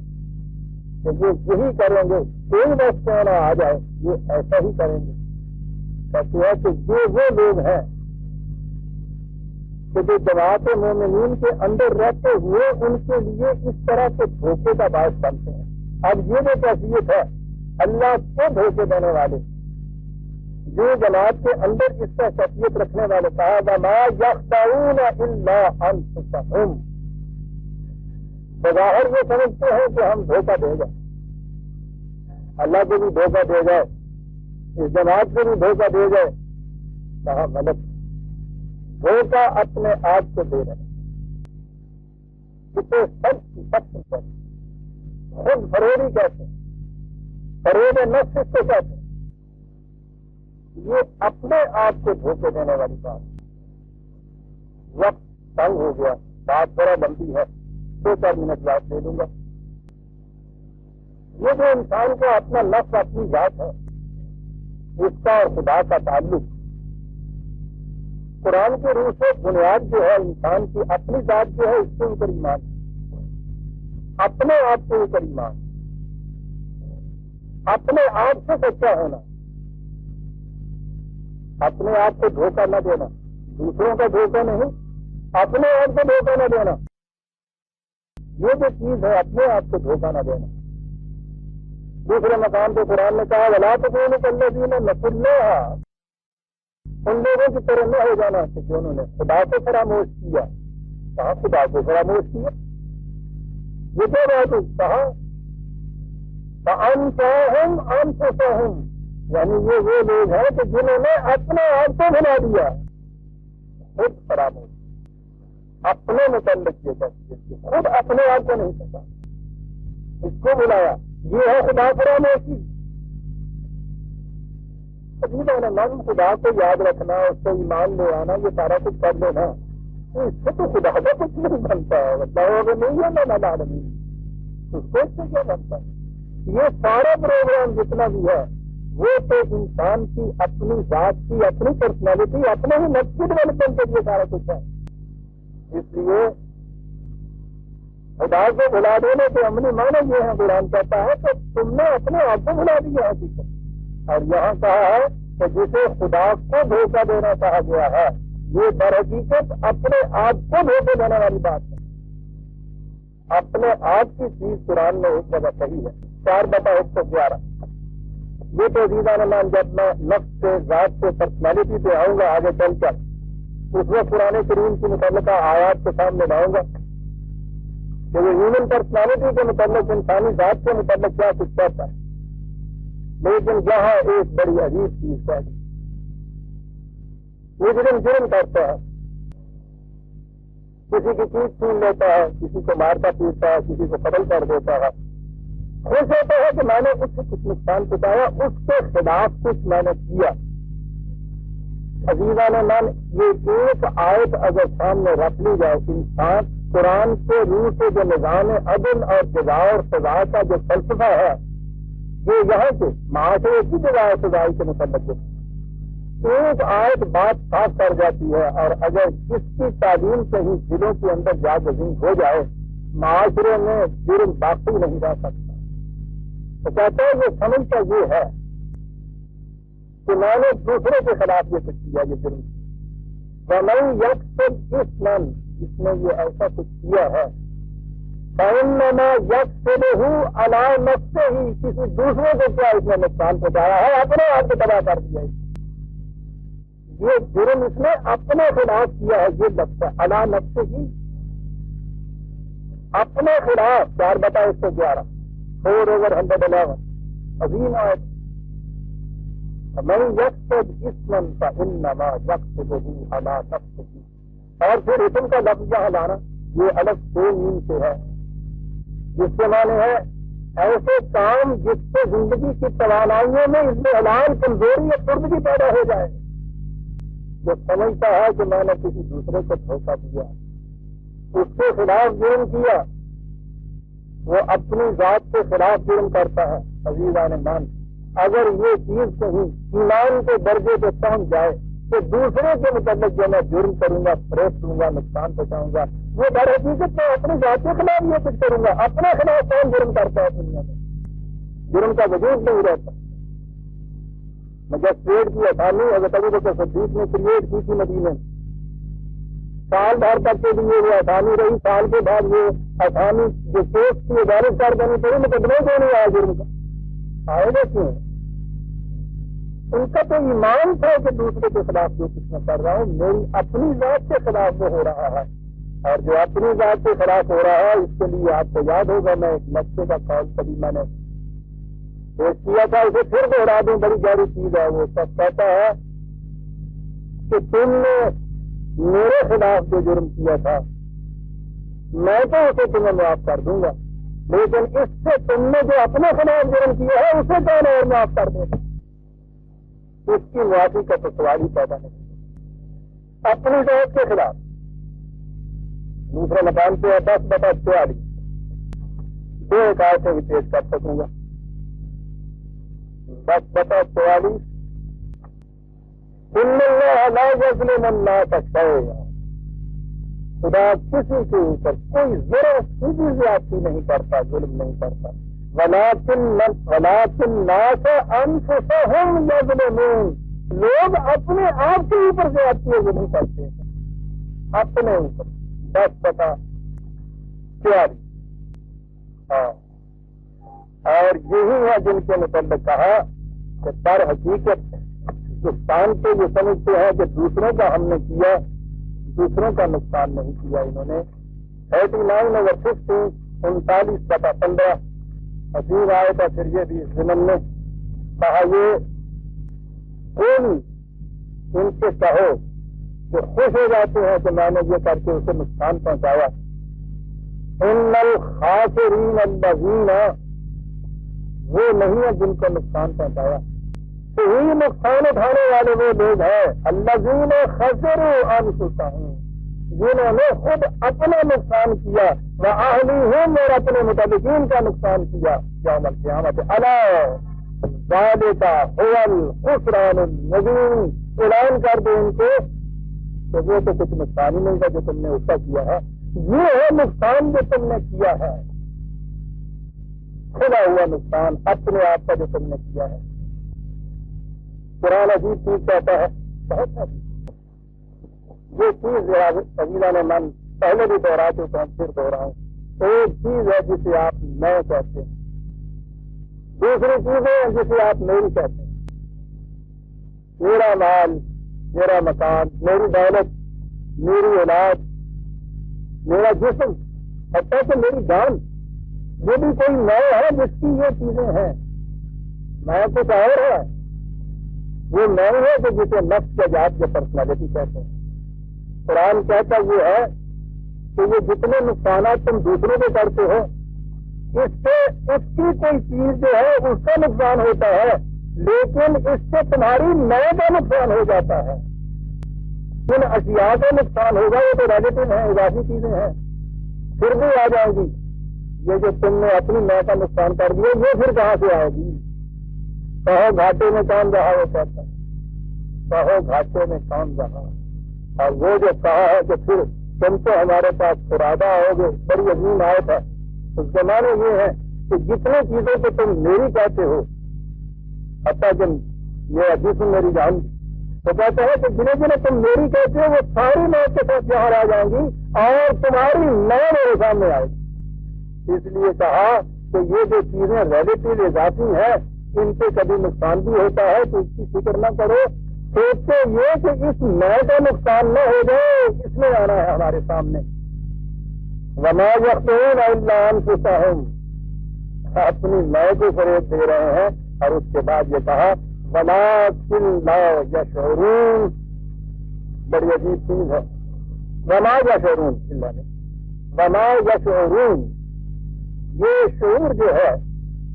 کہ یہ یہی کریں گے، کوئی وقت کیوں نہ آ جائے یہ ایسا ہی کریں گے۔ کہتے ہیں کہ یہ وہ لوگ ہیں کہ جو جماعت مومنین کے اندر رہتے ہوئے ان کے لیے اس طرح کے دھوکے کا باعث بنتے ہیں۔ اب یہ جو کیفیت ہے اللہ کو دھوکے دینے والے، جو جماعت کے اندر اس کا کیفیت رکھنے والے، کہا وما یخدعون الا انفسہم، بظاہر یہ سمجھتے ہیں کہ ہم دھوکہ دے گئے، اللہ کو بھی دھوکہ دے گئے، اس جماعت کو بھی دھوکہ دے گئے۔ کہا غلط، دھوکہ اپنے آپ کو دے رہے، اسے سب کی سخت پر خود فریبی کہتے ہیں، فریب نفس اس کو کہتے ہیں۔ یہ اپنے آپ کو دھوکے دینے والی بات۔ وقت تنگ ہو گیا، بات تھوڑا لمبی ہے، 2-4 منٹ بات لے لوں گا۔ یہ جو انسان کو اپنا نفس اپنی ذات ہے اس کا اور خدا کا تعلق، قرآن کے روح سے بنیاد جو ہے انسان کی اپنی ذات جو ہے اس کے اوپر ایمان، اپنے آپ کے اوپر ایمان، اپنے آپ سے سچا ہونا، اپنے آپ کو دھوکہ نہ دینا، دوسروں کا دھوکہ نہیں، اپنے آپ کو دھوکہ نہ دینا۔ یہ جو چیز ہے اپنے آپ کو دھوکہ نہ دینا۔ دوسرے مقام پہ قرآن نے کہا ولا تکونوا کالذین نسوا اللہ، ان لوگوں کی طرح نہ ہو جانا کہ جنہوں نے خدا کو فراموش کیا۔ کہا خدا کو فراموش کیا، یہ کیا بات ہے؟ کہا فانساہم انفسہم، یعنی یہ وہ لوگ ہیں کہ جنہوں نے اپنے آپ کو بھلا دیا، خود فراموش، اپنے متعلق یہ کہتے خود اپنے آپ کو نہیں پتا، اس کو بلایا، یہ ہے خدا فراموشی۔ من خدا کو یاد رکھنا، اس کو ایمان لے آنا، یہ سارا کچھ کر لینا، اس سے تو خدا کا کچھ نہیں بنتا ہے، اگر نہیں ہے نا آدمی اس کو اس سے کیا بنتا ہے؟ یہ سارا پروگرام جتنا بھی ہے وہ تو انسان کی اپنی ذات کی، اپنی پرسنالٹی، اپنے ہی نفس کی ڈیولپمنٹ کے لیے سارا کچھ ہے۔ اس لیے خدا کو بھلا دینے کے عملی معنی یہ ہے، قرآن کہتا ہے کہ تم نے اپنے آپ کو بھلا دیا حقیقت۔ اور یہاں کہا ہے کہ جسے خدا کو دھوکہ دینا کہا گیا ہے، یہ در حقیقت اپنے آپ کو دھوکہ دینے والی بات ہے۔ اپنے آپ کی چیز قرآن میں ایک جگہ صحیح ہے، 4/111۔ یہ تو عزیزان مان جب میں نفس سے، ذات سے، پرسنالٹی پہ آؤں گا آگے چل کر، اس وقت قرآن کریم کی متعلقہ آیات کے سامنے لاؤں گا کہ وہ ہیومن پرسنالٹی کے متعلق، انسانی ذات کے متعلق کیا کچھ کہتا ہے۔ لیکن یہاں ایک بڑی عجیب چیز ہے، مجرم جرم کرتا ہے، کسی کی چیز چھین لیتا ہے، کسی کو مارتا پیٹتا ہے، کسی کو قتل کر دیتا ہے، خوش ہوتا ہے کہ میں نے اس سے کچھ نقصان پہنچایا، اس کے خلاف کچھ میں نے کیا۔ عزیزان من، یہ ایک آیت اگر سامنے رکھ لی جائے، انسان قرآن کے روح سے جو نظام عدل اور جزا اور سزا کا جو فلسفہ ہے، یہ یہاں کے معاشرے کی جزا اور سزائی کے متعلق ایک آیت بات صاف کر جاتی ہے، اور اگر اس کی تعلیم سے ہی دلوں کے اندر جا گزین ہو جائے، معاشرے میں جرم باقی نہیں رہ سکتا۔ تو کہتا ہے یہ سمجھتا یہ ہے کہ میں نے دوسرے کے خلاف یہ کچھ کیا، یہ جرم وَمَن يَكْسِبْ إِثْمًا، جس نے یہ ایسا کچھ کیا ہے، فَإِنَّمَا يَكْسِبُهُ عَلَىٰ نَفْسِهِ، کسی دوسرے کو کیا اس نے نقصان پہنچایا ہے، اپنے آپ کو تباہ کر دیا۔ یہ جرم اس نے اپنے خلاف کیا ہے، یہ لفظ ہے عَلَىٰ نَفْسِهِ، اپنے خلاف۔ 4/111، 4/111، عظیم آیت۔ فَمَن يَكْسِبْ إِثْمًا فَإِنَّمَا يَكْسِبُهُ عَلَىٰ نَفْسِهِ، اور پھر اسم کا لفظ یہاں لانا، یہ الگ سے میم سے ہے، جس کے معنی ہے ایسے کام جس سے زندگی کی توانائیوں میں اضمحلال، کمزوری اور پردگی پیدا ہو جائے۔ جو سمجھتا ہے کہ میں نے کسی دوسرے کو دھوکہ دیا، اس کے خلاف جرم کیا، وہ اپنی ذات کے خلاف جرم کرتا ہے۔ عزیزان مان، اگر یہ چیز کہیں ایمان کے درجے پہ پہنچ جائے کہ دوسرے کے متعلق جو میں جرم کروں گا، فریب دوں گا، نقصان پہنچاؤں گا، وہ در حقیقت میں اپنی ذات کے خلاف یہ کچھ کروں گا۔ اپنے خلاف کون جرم کرتا ہے دنیا میں؟ جرم کا وجود نہیں رہتا۔ مجسٹریٹ کی آسانی حضرت ابو بکر صدیق نے کریٹ کی تھی مدینے میں، سال بھر تک کے لیے وہ آسانی رہی، سال کے بعد یہ آسانی جو کیس کی ادارت کر دینی پڑی، مقدمے کو نہیں آیا جرم کا۔ آئے گا کیوں؟ ان کا تو ایمان تھا کہ دوسرے کے خلاف جو کچھ میں کر رہا ہوں میری اپنی ذات کے خلاف وہ ہو رہا ہے، اور جو اپنی ذات کے خلاف ہو رہا ہے اس کے لیے آپ کو یاد ہوگا میں ایک نقشے کا قول کبھی میں نے پیش کیا تھا، اسے پھر دوہرا دوں، بڑی گہری چیز ہے۔ وہ سب کہتا ہے کہ تم نے میرے خلاف جو جرم کیا تھا میں تو اسے تمہیں معاف کر دوں گا، لیکن اس سے تم نے جو اپنے خلاف جرم کیا ہے اسے کون اور معاف کر دے گا؟ اس کی معافی کا تو سوال ہی پیدا نہیں۔ اپنی ذات کے خلاف دوسرا مقام سے 10/44 دو آیتیں بھی پیش کر سکوں گا۔ 10/44، إِنَّ اللَّهَ لَا يَظْلِمُ النَّاسَ شَيْئًا، خدا کسی کے اوپر کوئی ذرا سی بھی زیادتی نہیں کرتا، ظلم نہیں کرتا۔ وَلَٰكِنَّ النَّاسَ أَنفُسَهُمْ يَظْلِمُونَ، لوگ اپنے آپ کے اوپر زیادتی ظلم کرتے ہیں، اپنے اوپر۔ 10/44، اور یہی ہے جن کے متعلق کہا کہ در حقیقت ہندوستان کو یہ سمجھتے ہیں کہ دوسروں کا ہم نے کیا، دوسروں کا نقصان نہیں کیا انہوں نے۔ 39/50، 39/15 عظیم آئے تھا۔ پھر یہ بھی اس ضمن میں کہا، یہ ان سے کہو کہ خوش ہو جاتے ہیں کہ میں نے یہ کر کے اسے نقصان پہنچایا۔ ان الخاسرین الذین، وہ نہیں ہے جن کو نقصان پہنچایا، صحیح نقصان اٹھانے والے وہ لوگ ہیں الذین خسروا انفسہم، جنہوں نے خود اپنا نقصان کیا، وأہلیہم، اور اپنے متعلقین کا نقصان کیا یوم القیامت۔ الا ذالک هو الخسران المبین، اعلان کر دو ان کو کہ وہ تو کچھ نقصان ہی نہیں تھا جو تم نے اس کا کیا ہے، یہ ہے نقصان جو تم نے کیا ہے، کھلا ہوا نقصان اپنے آپ کا جو تم نے کیا ہے۔ قرآن عجیب چیز کہتا ہے، بہت عجیب یہ چیز عزیزہ نے من پہلے بھی دوہرا چکا ہوں، پھر دوہراؤں۔ ایک چیز ہے جسے آپ میں کہتے ہیں، دوسری چیز ہے جسے آپ میری کہتے ہیں۔ میرا مال، میرا مکان، میری دولت، میری اولاد، میرا جسم، حتیٰ کہ میری جان، یہ بھی کوئی میں ہے جس کی یہ چیزیں ہیں۔ میں کچھ اور ہے، وہ میں ہے کہ جسے نفس یا ذات یا پرسنالٹی کہتے ہیں۔ قرآن کہتا یہ ہے کہ یہ جتنے نقصانات تم دوسروں کو کرتے ہو، اس سے اس کی کوئی چیز جو ہے اس کا نقصان ہوتا ہے، لیکن اس سے تمہاری میں کا نقصان ہو جاتا ہے۔ جن اشیاء کا نقصان ہوگا وہ تو ریلیٹو ہیں، اضافی چیزیں ہیں، پھر بھی آ جائیں گی۔ یہ جو تم نے اپنی میں کا نقصان کر دیا یہ پھر کہاں سے آئے گی؟ کہو گھاٹے میں کون رہا، وہ کہتا ہے کہو گھاٹے میں کون رہا۔ اور وہ جو کہا ہے کہ پھر تم تو ہمارے پاس فرادہ آؤ گے، بڑی عظیم آیت ہے۔ اس کے معنی یہ ہے کہ جتنے چیزوں کو تم میری کہتے ہو، حتیٰ کہ یہ جسم میری جان، تو کہتے ہیں کہ جنہیں جنہیں تم میری کہتے ہو وہ ساری موت کے ساتھ باہر آ جائیں گی اور تمہاری میں میرے سامنے آئے گی۔ اس لیے کہا کہ یہ جو چیزیں ریلیٹو اضافی ہیں ان سے کبھی نقصان بھی ہوتا ہے تو اس کی فکر نہ کرو، سوچتے یہ کہ اس میں کا نقصان نہ ہو جائے، اس میں آنا ہے ہمارے سامنے۔ وما یخدعون الا انفسہم، اپنی میں کو فریب دے رہے ہیں۔ اور اس کے بعد یہ کہا ولکن لا یشعرون، بڑی عجیب چیز ہے، وما یشعرون، اللہ نے وما یشعرون، یہ شعور جو ہے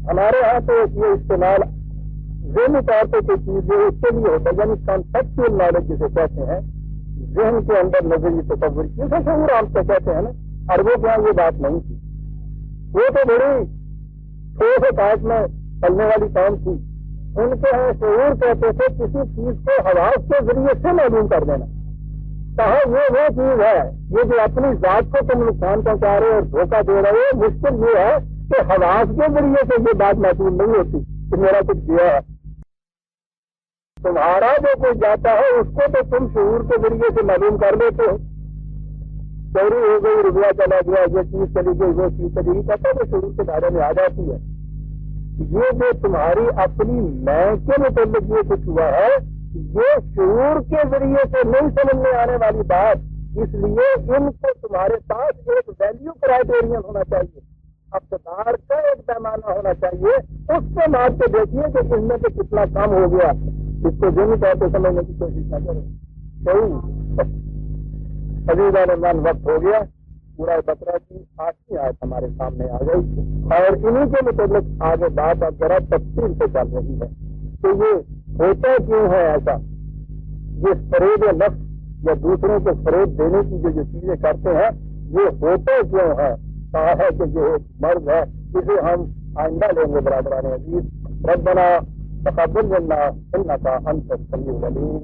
ہمارے ہاں تو یہ استعمال ذہنی طور پہ کوئی چیز ہے اس کے لیے ہوتا ہے، یعنی کانسیپچل نالج جسے کہتے ہیں، ذہن کے اندر نظری تصور جسے شعور عام سے کہتے ہیں نا، اور وہ کیا یہ بات نہیں تھی، وہ تو بڑی ٹھوس کاٹ میں چلنے والی قوم تھی۔ ان کے ہاں شعور کہتے تھے کسی چیز کو حواس کے ذریعے سے معلوم کر دینا۔ کہا یہ وہ چیز ہے یہ جو اپنی ذات کو تم نقصان پہنچا رہے اور دھوکہ دے رہے ہو، مشکل یہ ہے کہ حواس کے ذریعے سے یہ بات محسوس نہیں ہوتی کہ میرا کچھ گیا ہے۔ تمہارا جو کوئی جاتا ہے اس کو تو تم شعور کے ذریعے سے معلوم کر لیتے ہو، چوری ہو گئی، روپیہ چلا گیا، یہ چیز چلی گئی، وہ چیز چلی گئی، کہتا ہے وہ شعور کے دائرے میں آ جاتی ہے۔ یہ جو تمہاری اپنی میں کے متعلق یہ کچھ ہوا ہے یہ شعور کے ذریعے سے نہیں سمجھ میں آنے والی بات، اس لیے ان کو تمہارے پاس ایک ویلیو کرائیٹیرین ہونا چاہیے، اقتدار کا ایک پیمانہ ہونا چاہیے، اس سے مار کے دیکھیے کہ اس میں سے کتنا کام ہو گیا، اس کو ذہنی طور پہ سمجھنے کی کوشش نہ کریں۔ صحیح عزیزہ نے من وقت ہو گیا، پورا بقرہ کی 8ویں آیت ہمارے سامنے آ گئی اور انہی کے متعلق آگے بات اب ذرا تفصیل سے چل رہی ہے کہ یہ ہوتا کیوں ہے ایسا، یہ فریب نفس یا دوسروں کو فریب دینے کی جو چیزیں کرتے ہیں یہ ہوتا کیوں ہے۔ کہا ہے کہ یہ ایک مرض ہے، اسے ہم آئندہ لیں گے برادران عزیز۔ ربنا تقبل منا انک انت السمیع العلیم۔